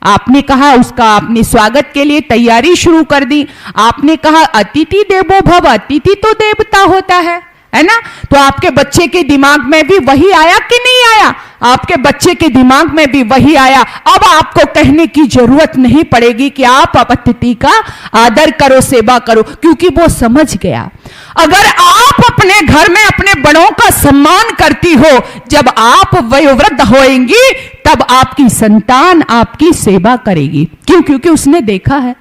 आपने कहा उसका, आपने स्वागत के लिए तैयारी शुरू कर दी। आपने कहा अतिथि देवो भव, अतिथि तो देवता होता है ना? तो आपके बच्चे के दिमाग में भी वही आया कि नहीं आया? आपके बच्चे के दिमाग में भी वही आया। अब आपको कहने की जरूरत नहीं पड़ेगी कि आप अतिथि का आदर करो, सेवा करो, क्योंकि वो समझ गया। अगर आप अपने घर में अपने बड़ों का सम्मान करती हो, जब आप वयोवृद्ध होएंगी तब आपकी संतान आपकी सेवा करेगी। क्यों? क्योंकि उसने देखा है,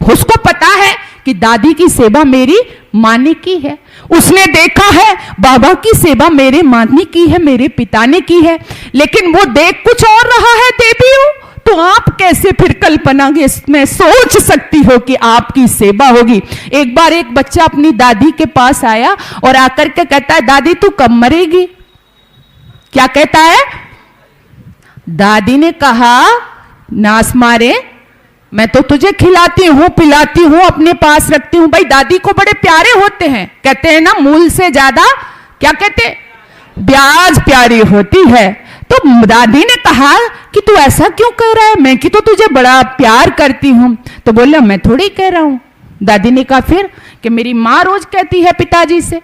उसको पता है कि दादी की सेवा मेरी माँ ने की है, उसने देखा है बाबा की सेवा मेरे माँ ने की है, मेरे पिता ने की है। लेकिन वो देख कुछ और रहा है देवियों, तो आप कैसे फिर कल्पना में सोच सकती हो कि आपकी सेवा होगी। एक बार एक बच्चा अपनी दादी के पास आया और आकर के कहता है, दादी तू कब मरेगी? क्या कहता है? दादी ने कहा, नास मारे, मैं तो तुझे खिलाती हूं, पिलाती हूं, अपने पास रखती हूं। भाई दादी को बड़े प्यारे होते हैं, कहते हैं ना मूल से ज्यादा क्या कहते, ब्याज प्यारी होती है। तो दादी ने कहा कि तू ऐसा क्यों कह रहा है, मैं कि तो तुझे बड़ा प्यार करती हूं। तो बोला मैं थोड़ी कह रहा हूं। दादी ने कहा फिर कि मेरी माँ रोज कहती है पिताजी से।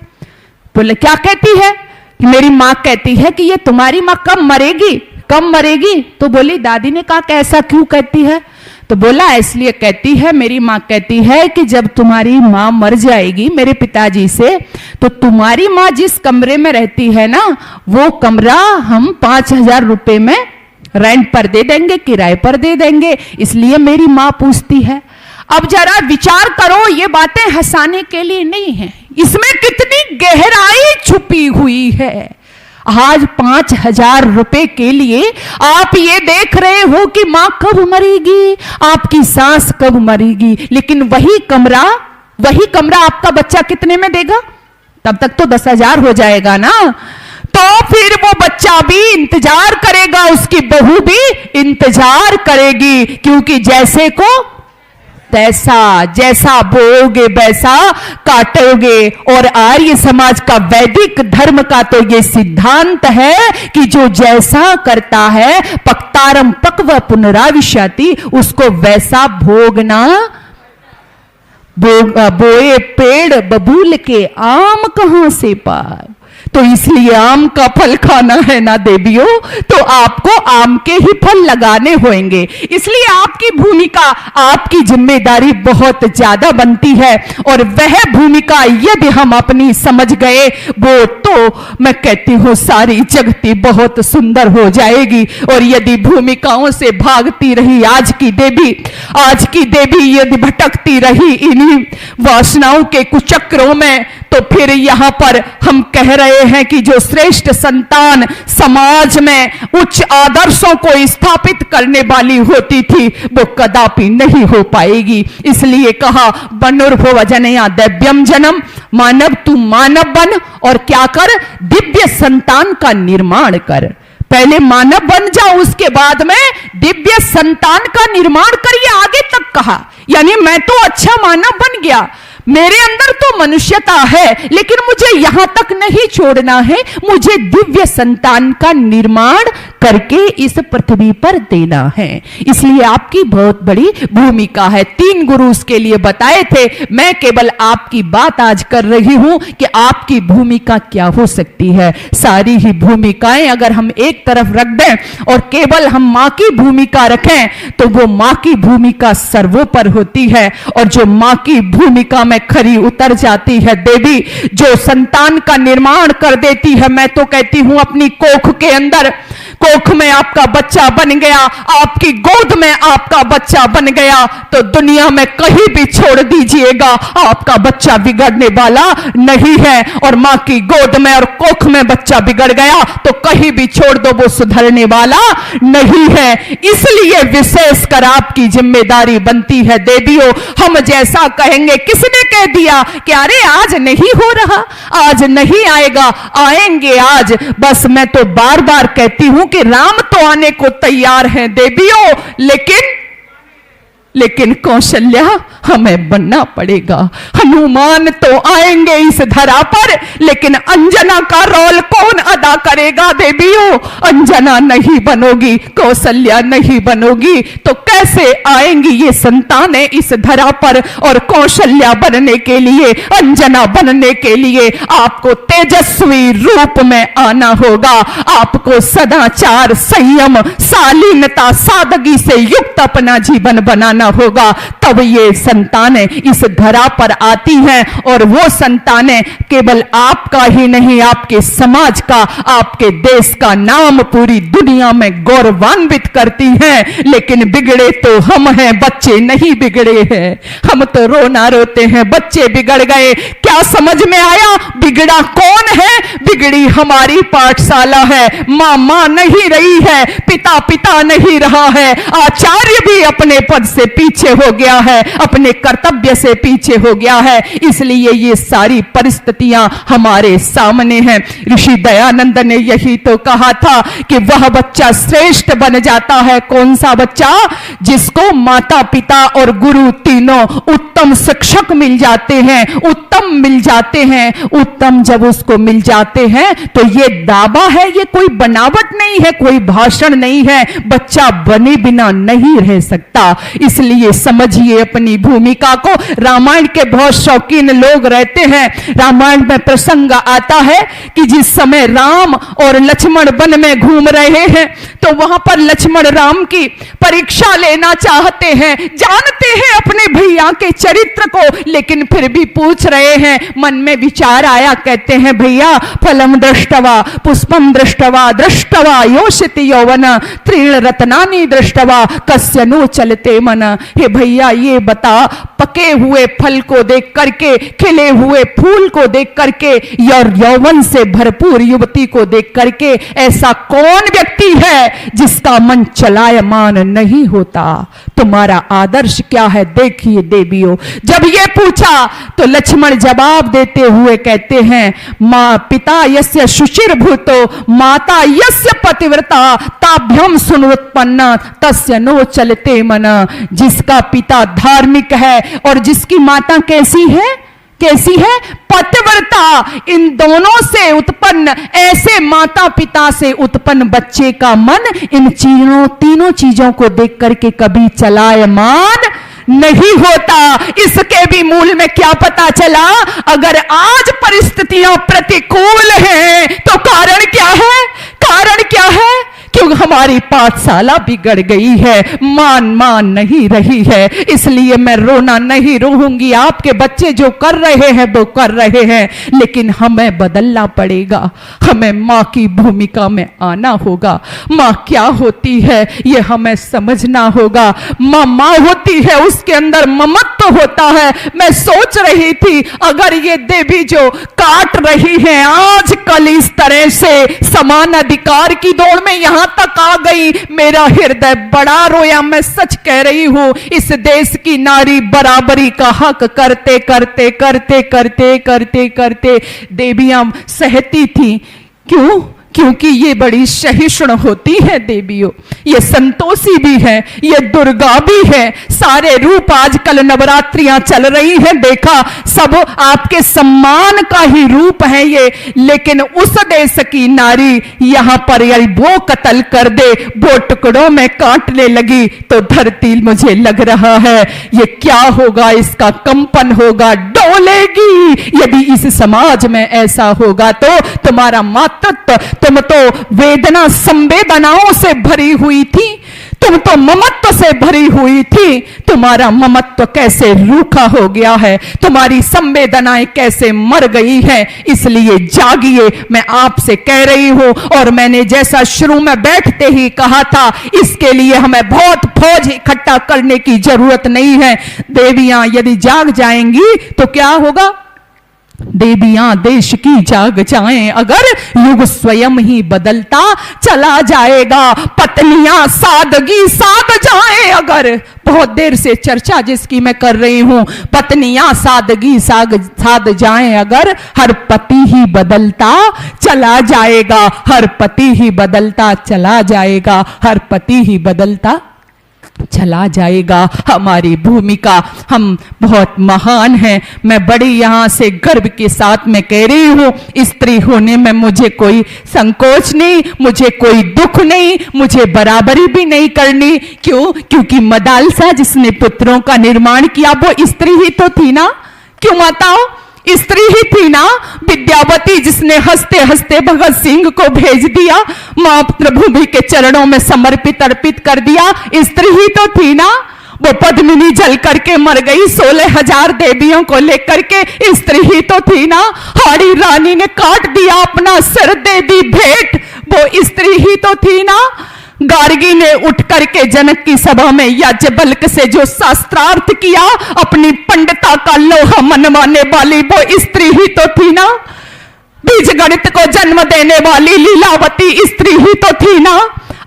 बोले क्या कहती है? कि मेरी माँ कहती है कि ये तुम्हारी माँ कब मरेगी, कब मरेगी। तो बोली दादी ने कहा कि ऐसा क्यों कहती है? तो बोला इसलिए कहती है, मेरी माँ कहती है कि जब तुम्हारी माँ मर जाएगी मेरे पिताजी से, तो तुम्हारी माँ जिस कमरे में रहती है ना, वो कमरा हम 5,000 रुपए में रेंट पर दे देंगे, किराए पर दे देंगे, इसलिए मेरी माँ पूछती है। अब जरा विचार करो, ये बातें हंसाने के लिए नहीं है, इसमें कितनी गहराई छुपी हुई है। आज 5,000 रुपए के लिए आप ये देख रहे हो कि मां कब मरेगी, आपकी सास कब मरेगी, लेकिन वही कमरा आपका बच्चा कितने में देगा? तब तक तो 10,000 हो जाएगा ना। तो फिर वो बच्चा भी इंतजार करेगा, उसकी बहू भी इंतजार करेगी, क्योंकि जैसे को तैसा, जैसा बोओगे वैसा काटोगे। और आर्य समाज का, वैदिक धर्म का तो ये सिद्धांत है कि जो जैसा करता है, पक्तारम पक्व पुनराविशति, उसको वैसा भोगना। बोए पेड़ बबूल के आम कहां से पाए, तो इसलिए आम का फल खाना है ना देवियों, तो आपको आम के ही फल लगाने होंगे। इसलिए आपकी भूमिका, आपकी जिम्मेदारी बहुत ज्यादा बनती है। और वह भूमिका यदि हम अपनी समझ गए, वो तो मैं कहती हूं सारी जगती बहुत सुंदर हो जाएगी। और यदि भूमिकाओं से भागती रही आज की देवी यदि भटकती रही इन्हीं वासनाओं के कुचक्रों में, तो फिर यहां पर हम कह रहे हैं कि जो श्रेष्ठ संतान समाज में उच्च आदर्शों को स्थापित करने वाली होती थी, वो कदापि नहीं हो पाएगी। इसलिए कहा बनुर्भव जनया दैव्यम जन्म, मानव तू मानव बन और क्या कर, दिव्य संतान का निर्माण कर। पहले मानव बन जाओ, उसके बाद में दिव्य संतान का निर्माण करिए। आगे तक कहा, यानी मैं तो अच्छा मानव बन गया, मेरे अंदर तो मनुष्यता है, लेकिन मुझे यहां तक नहीं छोड़ना है, मुझे दिव्य संतान का निर्माण करके इस पृथ्वी पर देना है। इसलिए आपकी बहुत बड़ी भूमिका है। 3 गुरु उसके लिए बताए थे, मैं केवल आपकी बात आज कर रही हूं कि आपकी भूमिका क्या हो सकती है। सारी ही भूमिकाएं अगर हम एक तरफ रख दें और केवल हम मां की भूमिका रखें, तो वो मां की भूमिका सर्वोपर होती है। और जो मां की भूमिका में खरी उतर जाती है देवी, जो संतान का निर्माण कर देती है, मैं तो कहती हूं अपनी कोख के अंदर, कोख में आपका बच्चा बन गया, आपकी गोद में आपका बच्चा बन गया, तो दुनिया में कहीं भी छोड़ दीजिएगा, आपका बच्चा बिगड़ने वाला नहीं है। और मां की गोद में और कोख में बच्चा बिगड़ गया तो कहीं भी छोड़ दो, वो सुधरने वाला नहीं है। इसलिए विशेषकर आपकी जिम्मेदारी बनती है देवियों। हम जैसा कहेंगे, किसने कह दिया कि अरे आज नहीं हो रहा, आज नहीं आएगा, आएंगे आज। बस मैं तो बार बार कहती हूं कि राम तो आने को तैयार हैं देवियों, लेकिन लेकिन कौशल्या हमें बनना पड़ेगा। हनुमान तो आएंगे इस धरा पर, लेकिन अंजना का रोल कौन अदा करेगा देवियों? अंजना नहीं बनोगी, कौशल्या नहीं बनोगी, तो कैसे आएंगी ये संतानें इस धरा पर? और कौशल्या बनने के लिए, अंजना बनने के लिए आपको तेजस्वी रूप में आना होगा। आपको सदाचार, संयम, शालीनता, सादगी से युक्त अपना जीवन बनाना होगा। तब ये संतानें इस धरा पर आती हैं, और वो संतानें केवल आपका ही नहीं, आपके समाज का, आपके देश का नाम पूरी दुनिया में गौरवान्वित करती हैं। लेकिन बिगड़े तो हम हैं, बच्चे नहीं बिगड़े हैं। हम तो रोना रोते हैं, बच्चे बिगड़ गए। क्या समझ में आया? बिगड़ा कौन है? बिगड़ी हमारी पाठशाला है। मां नहीं रही है, पिता पिता नहीं रहा है, आचार्य भी अपने पद से पीछे हो गया है, अपने कर्तव्य से पीछे हो गया है। इसलिए ये सारी परिस्थितियां हमारे सामने हैं। ऋषि दयानंद ने यही तो कहा था कि वह बच्चा श्रेष्ठ बन जाता है। कौन सा बच्चा? जिसको माता पिता और गुरु तीनों उत्तम शिक्षक मिल जाते हैं, उत्तम मिल जाते हैं। उत्तम जब उसको मिल जाते हैं तो ये दावा है, ये कोई बनावट नहीं है, कोई भाषण नहीं है। बच्चा बने बिना नहीं रह सकता। इसलिए समझिए अपनी भूमिका को। रामायण के बहुत शौकीन लोग रहते हैं। रामायण में प्रसंग आता है कि जिस समय राम और लक्ष्मण वन में घूम रहे हैं, तो वहां पर लक्ष्मण राम की परीक्षा लेना चाहते हैं। जानते हैं अपने भैया के चरित्र को, लेकिन फिर भी पूछ रहे हैं। मन में विचार आया, कहते हैं भैया फलम दृष्टवा पुष्पम दृष्टवा दृष्टवा योषित यौवन त्रीण रत्नानि दृष्टवा कस्य नो चलते मन। हे भैया ये बता, पके हुए फल को देख करके, खिले हुए फूल को देख करके, यौवन से भरपूर युवती को देख करके ऐसा कौन व्यक्ति है जिसका मन चलायमान नहीं होता? तुम्हारा आदर्श क्या है? देखिए देवियों, जब ये पूछा तो लक्ष्मण जवाब देते हुए कहते हैं, मां पिता यस्य शुचिर भूतो माता यस्य पतिव्रता ताभ्यम सुनोत्पन्न तस्य नो चलते मन। जिसका पिता धार्मिक है और जिसकी माता कैसी है? कैसी है? पतिव्रता। इन दोनों से उत्पन्न, ऐसे माता पिता से उत्पन्न बच्चे का मन इन तीनों चीजों को देख करके कभी चलायमान नहीं होता। इसके भी मूल में क्या पता चला? अगर आज परिस्थितियां प्रतिकूल हैं तो कारण क्या है? कारण क्या है? क्यों हमारी पाठशाला बिगड़ गई है, मान नहीं रही है। इसलिए मैं रोना नहीं रोऊंगी। आपके बच्चे जो कर रहे हैं वो कर रहे हैं, लेकिन हमें बदलना पड़ेगा। हमें माँ की भूमिका में आना होगा। माँ क्या होती है ये हमें समझना होगा। माँ होती है, उसके अंदर ममत्व होता है। मैं सोच रही थी, अगर ये देवी जो काट रही है आजकल इस तरह से समान अधिकार की दौड़ में यहां तक आ गई, मेरा हृदय बड़ा रोया। मैं सच कह रही हूं, इस देश की नारी बराबरी का हक करते करते करते करते करते करते देवियां सहती थी। क्यों? क्योंकि ये बड़ी सहिष्णु होती है देवियों। ये संतोषी भी है, ये दुर्गा भी है। सारे रूप आजकल नवरात्रियां चल रही हैं, देखा सब आपके सम्मान का ही रूप है ये। लेकिन उस देश की नारी यहां पर यदि वो कत्ल कर दे, वो टुकड़ों में काटने लगी, तो धरती मुझे लग रहा है ये क्या होगा, इसका कंपन होगा, डोलेगी। यदि इस समाज में ऐसा होगा तो तुम्हारा मातृत्व, तुम तो वेदना संवेदनाओं से भरी हुई थी, तुम तो ममत्व से भरी हुई थी। तुम्हारा ममत्व कैसे रूखा हो गया है, तुम्हारी संवेदनाएं कैसे मर गई हैं। इसलिए जागिए, मैं आपसे कह रही हूं। और मैंने जैसा शुरू में बैठते ही कहा था, इसके लिए हमें बहुत फौज इकट्ठा करने की जरूरत नहीं है। देवियां यदि जाग जाएंगी तो क्या होगा? देवियां देश की जाग जाएं अगर, युग स्वयं ही बदलता चला जाएगा। पत्नियां सादगी साध जाएं अगर, बहुत देर से चर्चा जिसकी मैं कर रही हूं, पत्नियां सादगी साध जाएं अगर, हर पति ही बदलता चला जाएगा। हर पति ही बदलता चला जाएगा। हर पति ही बदलता चला जाएगा। हमारी भूमिका, हम बहुत महान हैं। मैं बड़ी यहाँ से गर्व के साथ में कह रही हूँ, स्त्री होने में मुझे कोई संकोच नहीं, मुझे कोई दुख नहीं, मुझे बराबरी भी नहीं करनी। क्यों? क्योंकि मदालसा जिसने पुत्रों का निर्माण किया वो स्त्री ही तो थी ना। क्यों माताओं? स्त्री ही थी ना। विद्यावती जिसने हंसते हंसते भगत सिंह को भेज दिया, मातृभूमि के चरणों में समर्पित अर्पित कर दिया, स्त्री ही तो थी ना। वो पद्मिनी जल करके मर गई 16,000 देवियों को लेकर के, स्त्री ही तो थी ना। हाड़ी रानी ने काट दिया अपना सिर, दे दी भेंट, वो स्त्री ही तो थी ना। गार्गी ने उठ करके जनक की सभा में याज्ञवल्क्य से जो शास्त्रार्थ किया, अपनी पंडिता का लोहा मनवाने वाली वो स्त्री ही तो थी ना। बीज गणित को जन्म देने वाली लीलावती स्त्री ही तो थी ना।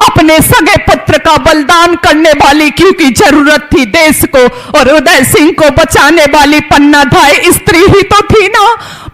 अपने सगे पुत्र का बलिदान करने वाली, क्योंकि जरूरत थी देश को, और उदय सिंह को बचाने वाली पन्नाधाय स्त्री ही तो थी ना।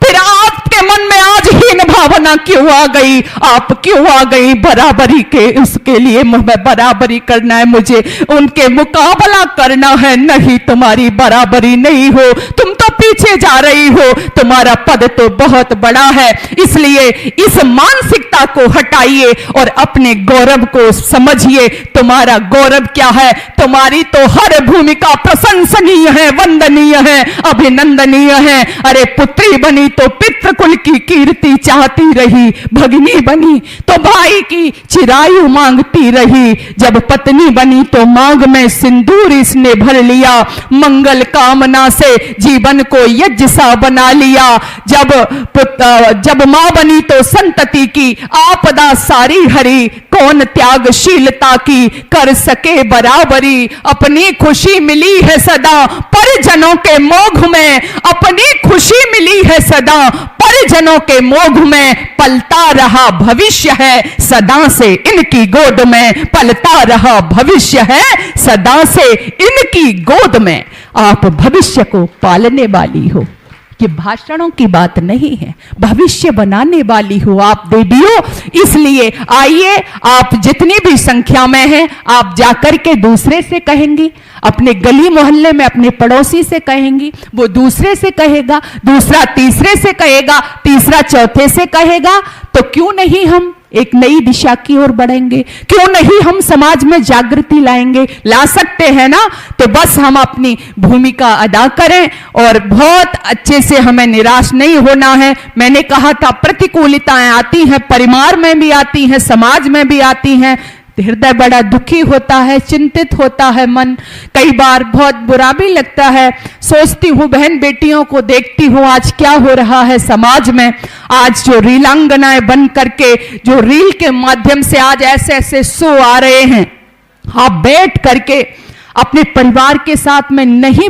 फिर आपके मन में आज हीन भावना क्यों आ गई? आप क्यों आ गई? बराबरी के उसके लिए बराबरी करना है, मुझे उनके मुकाबला करना है। नहीं, तुम्हारी बराबरी नहीं हो, तुम तो पीछे जा रही हो, तुम्हारा पद तो बहुत बड़ा है। इसलिए इस मानसिकता को हटाइए और अपने गौरव को समझिए। तुम्हारा गौरव क्या है? तुम्हारी तो हर भूमिका प्रशंसनीय है, वंदनीय है, अभिनंदनीय है। अरे पुत्री बनी तो पितृकुल की कीर्ति चाहती रही, भगिनी बनी तो भाई की चिरायु मांगती रही, जब पत्नी बनी तो मांग में सिंदूर इसने भर लिया, मंगल कामना से जीवन को यज्ञ सा बना लिया। जब मां बनी तो संतति की आपदा सारी हरी, कौन त्यागशीलता की कर सके बराबरी। अपनी खुशी मिली है सदा परिजनों के मोह में, अपनी खुशी मिली है सदा परिजनों के मोह में, पलता रहा भविष्य है सदा से इनकी गोद में, पलता रहा भविष्य है सदा से इनकी गोद में। आप भविष्य को पालने वाली हो, कि भाषणों की बात नहीं है, भविष्य बनाने वाली हो आप देवियों। इसलिए आइए, आप जितनी भी संख्या में हैं, आप जाकर के दूसरे से कहेंगी, अपने गली मोहल्ले में अपने पड़ोसी से कहेंगी, वो दूसरे से कहेगा, दूसरा तीसरे से कहेगा, तीसरा चौथे से कहेगा। तो क्यों नहीं हम एक नई दिशा की ओर बढ़ेंगे? क्यों नहीं हम समाज में जागृति लाएंगे? ला सकते हैं ना। तो बस हम अपनी भूमिका अदा करें और बहुत अच्छे से, हमें निराश नहीं होना है। मैंने कहा था प्रतिकूलताएं आती हैं, परिवार में भी आती हैं, समाज में भी आती हैं, हृदय बड़ा दुखी होता है, चिंतित होता है मन, कई बार बहुत बुरा भी लगता है। सोचती हूँ बहन बेटियों को देखती हूँ आज क्या हो रहा है समाज में। आज जो रीलांगनाएं बन करके, जो रील के माध्यम से आज ऐसे ऐसे शो आ रहे हैं, आप बैठ करके अपने परिवार के साथ में नहीं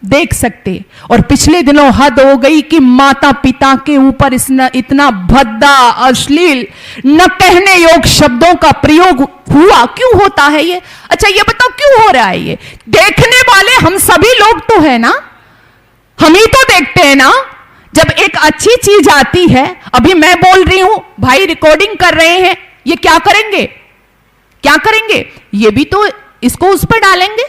देख सकते। और पिछले दिनों हद हो गई कि माता पिता के ऊपर इतना भद्दा, अश्लील, न कहने योग्य शब्दों का प्रयोग हुआ। क्यों होता है ये? अच्छा ये बताओ क्यों हो रहा है ये? देखने वाले हम सभी लोग तो है ना, हम ही तो देखते हैं ना। जब एक अच्छी चीज आती है, अभी मैं बोल रही हूं, भाई रिकॉर्डिंग कर रहे हैं, ये क्या करेंगे? क्या करेंगे? ये भी तो इसको उस पर डालेंगे,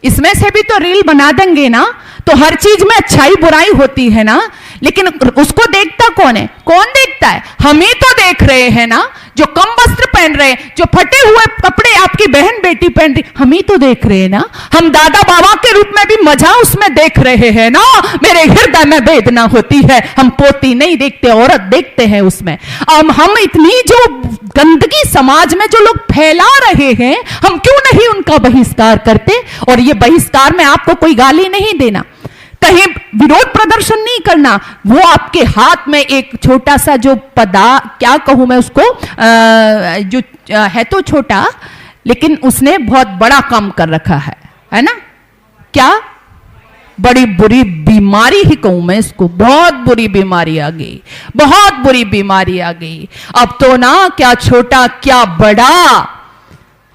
इसमें से भी तो रील बना देंगे ना। तो हर चीज में अच्छाई बुराई होती है ना, लेकिन उसको देखता कौन है? कौन देखता है? हम ही तो देख रहे हैं ना। जो कम वस्त्र पहन रहे हैं, जो फटे हुए कपड़े आपकी बहन बेटी पहन रही, हम ही तो देख रहे हैं ना। हम दादा बाबा के रूप में भी मजा उसमें देख रहे हैं ना। मेरे हृदय में वेदना होती है। हम पोती नहीं देखते, औरत देखते हैं उसमें। हम इतनी जो गंदगी समाज में जो लोग फैला रहे हैं, हम क्यों नहीं उनका बहिष्कार करते? और ये बहिष्कार में आपको कोई गाली नहीं देना, कहीं विरोध प्रदर्शन नहीं करना, वो आपके हाथ में एक छोटा सा जो क्या कहूं मैं उसको, जो है तो छोटा, लेकिन उसने बहुत बड़ा काम कर रखा है ना। क्या बड़ी बुरी बीमारी ही कहूं मैं इसको, बहुत बुरी बीमारी आ गई, बहुत बुरी बीमारी आ गई। अब तो ना क्या छोटा क्या बड़ा,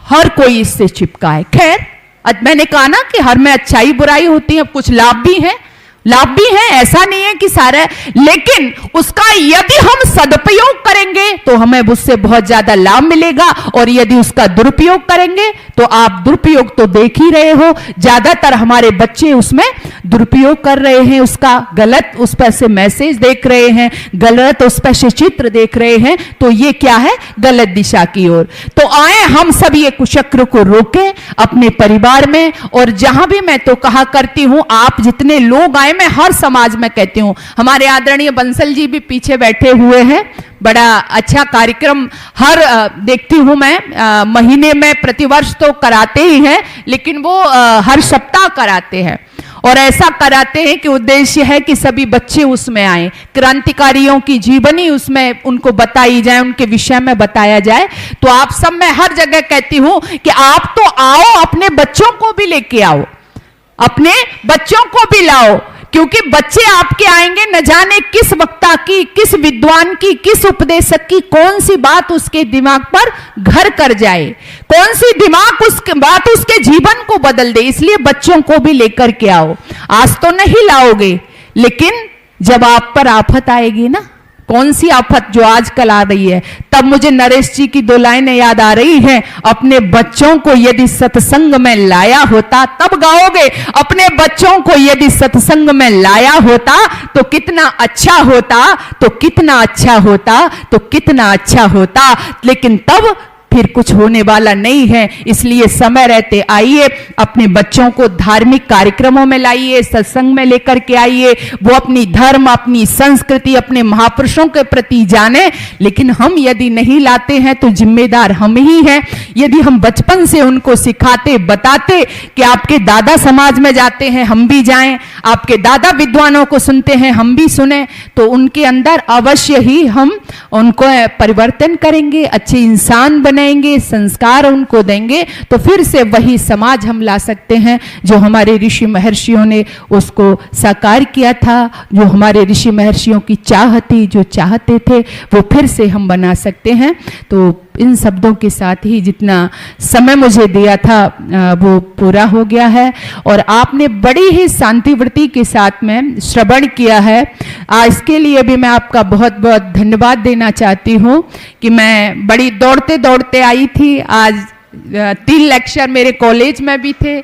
हर कोई इससे चिपका है। खैर, मैंने कहा ना कि हर में अच्छाई बुराई होती है, कुछ लाभ भी हैं, लाभ भी हैं, ऐसा नहीं है कि सारा, लेकिन उसका यदि हम सदुपयोग करेंगे तो हमें उससे बहुत ज्यादा लाभ मिलेगा, और यदि उसका दुरुपयोग करेंगे तो आप दुरुपयोग तो देख ही रहे हो, ज्यादातर हमारे बच्चे उसमें दुरुपयोग कर रहे हैं, उसका गलत उस पर से मैसेज देख रहे हैं, गलत उस पर से चित्र देख रहे हैं, तो ये क्या है, गलत दिशा की ओर। तो आए हम सब ये कुचक्र को रोकें अपने परिवार में, और जहां भी मैं तो कहा करती हूं, आप जितने लोग आए, मैं हर समाज में कहती हूं, हमारे आदरणीय बंसल जी भी पीछे बैठे हुए हैं, बड़ा अच्छा कार्यक्रम हर देखती हूं मैं, महीने में प्रतिवर्ष तो कराते ही हैं, लेकिन वो हर सप्ताह कराते हैं, और ऐसा कराते हैं कि उद्देश्य है कि सभी बच्चे उसमें आए, क्रांतिकारियों की जीवनी उसमें उनको बताई जाए, उनके विषय में बताया जाए। तो आप सब, मैं हर जगह कहती हूं कि आप तो आओ, अपने बच्चों को भी लेके आओ, अपने बच्चों को भी लाओ, क्योंकि बच्चे आपके आएंगे, न जाने किस वक्ता की, किस विद्वान की, किस उपदेशक की कौन सी बात उसके दिमाग पर घर कर जाए, कौन सी बात उसके जीवन को बदल दे। इसलिए बच्चों को भी लेकर के आओ। आज तो नहीं लाओगे, लेकिन जब आप पर आफत आएगी ना, कौन सी आफत जो आजकल आ रही है, तब मुझे नरेश जी की 2 लाइनें याद आ रही हैं, अपने बच्चों को यदि सत्संग में लाया होता, तब गाओगे, अपने बच्चों को यदि सत्संग में लाया होता तो कितना अच्छा होता, तो कितना अच्छा होता, तो कितना अच्छा होता, लेकिन तब फिर कुछ होने वाला नहीं है। इसलिए समय रहते आइए, अपने बच्चों को धार्मिक कार्यक्रमों में लाइए, सत्संग में लेकर के आइए, वो अपनी धर्म, अपनी संस्कृति, अपने महापुरुषों के प्रति जाने। लेकिन हम यदि नहीं लाते हैं तो जिम्मेदार हम ही हैं। यदि हम बचपन से उनको सिखाते, बताते कि आपके दादा समाज में जाते हैं, हम भी जाएं, आपके दादा विद्वानों को सुनते हैं, हम भी सुने, तो उनके अंदर अवश्य ही हम उनको परिवर्तन करेंगे, अच्छे इंसान बनेंगे, संस्कार उनको देंगे, तो फिर से वही समाज हम ला सकते हैं जो हमारे ऋषि महर्षियों ने उसको साकार किया था, जो हमारे ऋषि महर्षियों की चाह थी, जो चाहते थे, वो फिर से हम बना सकते हैं। तो इन शब्दों के साथ ही जितना समय मुझे दिया था वो पूरा हो गया है, और आपने बड़ी ही शांतिवृत्ति के साथ में श्रवण किया है। इसके लिए भी मैं आपका बहुत बहुत धन्यवाद देना चाहती हूँ कि मैं बड़ी दौड़ते दौड़ते आई थी। आज 3 लेक्चर मेरे कॉलेज में भी थे,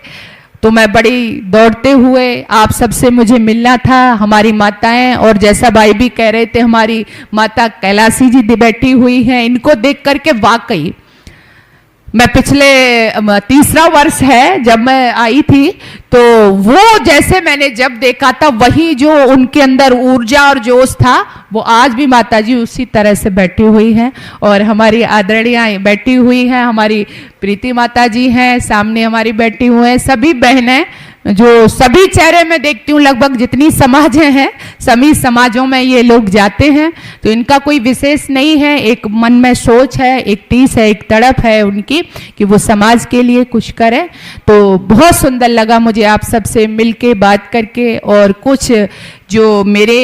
तो मैं बड़ी दौड़ते हुए आप सबसे मुझे मिलना था। हमारी माताएं, और जैसा भाई भी कह रहे थे, हमारी माता कैलाशी जी बैठी हुई हैं, इनको देख करके वाकई मैं पिछले 3रा वर्ष है जब मैं आई थी, तो वो जैसे मैंने जब देखा था, वही जो उनके अंदर ऊर्जा और जोश था, वो आज भी माता जी उसी तरह से बैठी हुई हैं। और हमारी आदरणीय बैठी हुई हैं, हमारी प्रीति माता जी हैं, सामने हमारी बैठी हुई हैं, सभी बहनें जो सभी चेहरे में देखती हूँ, लगभग जितनी समाजें हैं, सभी समाजों में ये लोग जाते हैं, तो इनका कोई विशेष नहीं है, एक मन में सोच है, एक टीस है, एक तड़प है उनकी कि वो समाज के लिए कुछ करें। तो बहुत सुंदर लगा मुझे आप सबसे मिलके, बात करके, और कुछ जो मेरे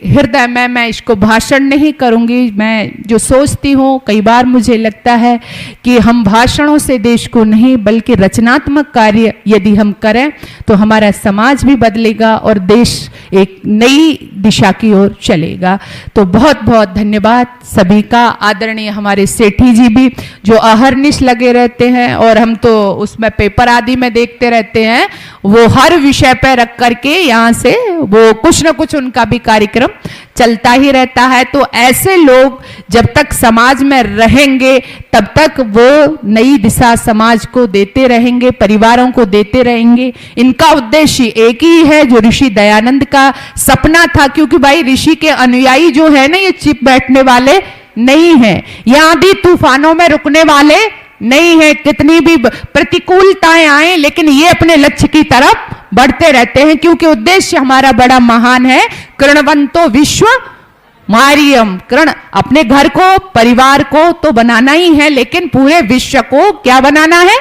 हृदय में, मैं इसको भाषण नहीं करूंगी, मैं जो सोचती हूँ, कई बार मुझे लगता है कि हम भाषणों से देश को नहीं, बल्कि रचनात्मक कार्य यदि हम करें तो हमारा समाज भी बदलेगा और देश एक नई दिशा की ओर चलेगा। तो बहुत बहुत धन्यवाद सभी का। आदरणीय हमारे सेठी जी भी जो अहर्निश लगे रहते हैं, और हम तो उसमें पेपर आदि में देखते रहते हैं, वो हर विषय पर रख करके यहाँ से वो कुछ न कुछ उनका भी कार्यक्रम चलता ही रहता है। तो ऐसे लोग जब तक समाज में रहेंगे, तब तक वो नई दिशा समाज को देते रहेंगे, परिवारों को देते रहेंगे। इनका उद्देश्य एक ही है जो ऋषि दयानंद का सपना था, क्योंकि भाई ऋषि के अनुयायी जो है ना, ये चुप बैठने वाले नहीं है, ये आंधी तूफानों में रुकने वाले नहीं है। कितनी भी प्रतिकूलताएं आए, लेकिन ये अपने लक्ष्य की तरफ बढ़ते रहते हैं, क्योंकि उद्देश्य हमारा बड़ा महान है। कृणवंतो विश्व मारियम, कृण अपने घर को, परिवार को तो बनाना ही है, लेकिन पूरे विश्व को क्या बनाना है?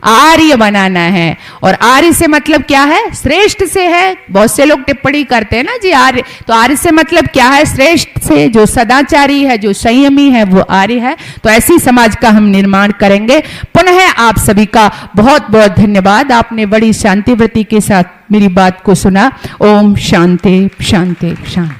आर्य बनाना है। और आर्य से मतलब क्या है? श्रेष्ठ से है। बहुत से लोग टिप्पणी करते हैं ना जी आर्य, तो आर्य से मतलब क्या है? श्रेष्ठ से, जो सदाचारी है, जो संयमी है, वो आर्य है। तो ऐसी समाज का हम निर्माण करेंगे। पुनः आप सभी का बहुत बहुत धन्यवाद, आपने बड़ी शांतिव्रति के साथ मेरी बात को सुना। ओम शांति शांति शांति।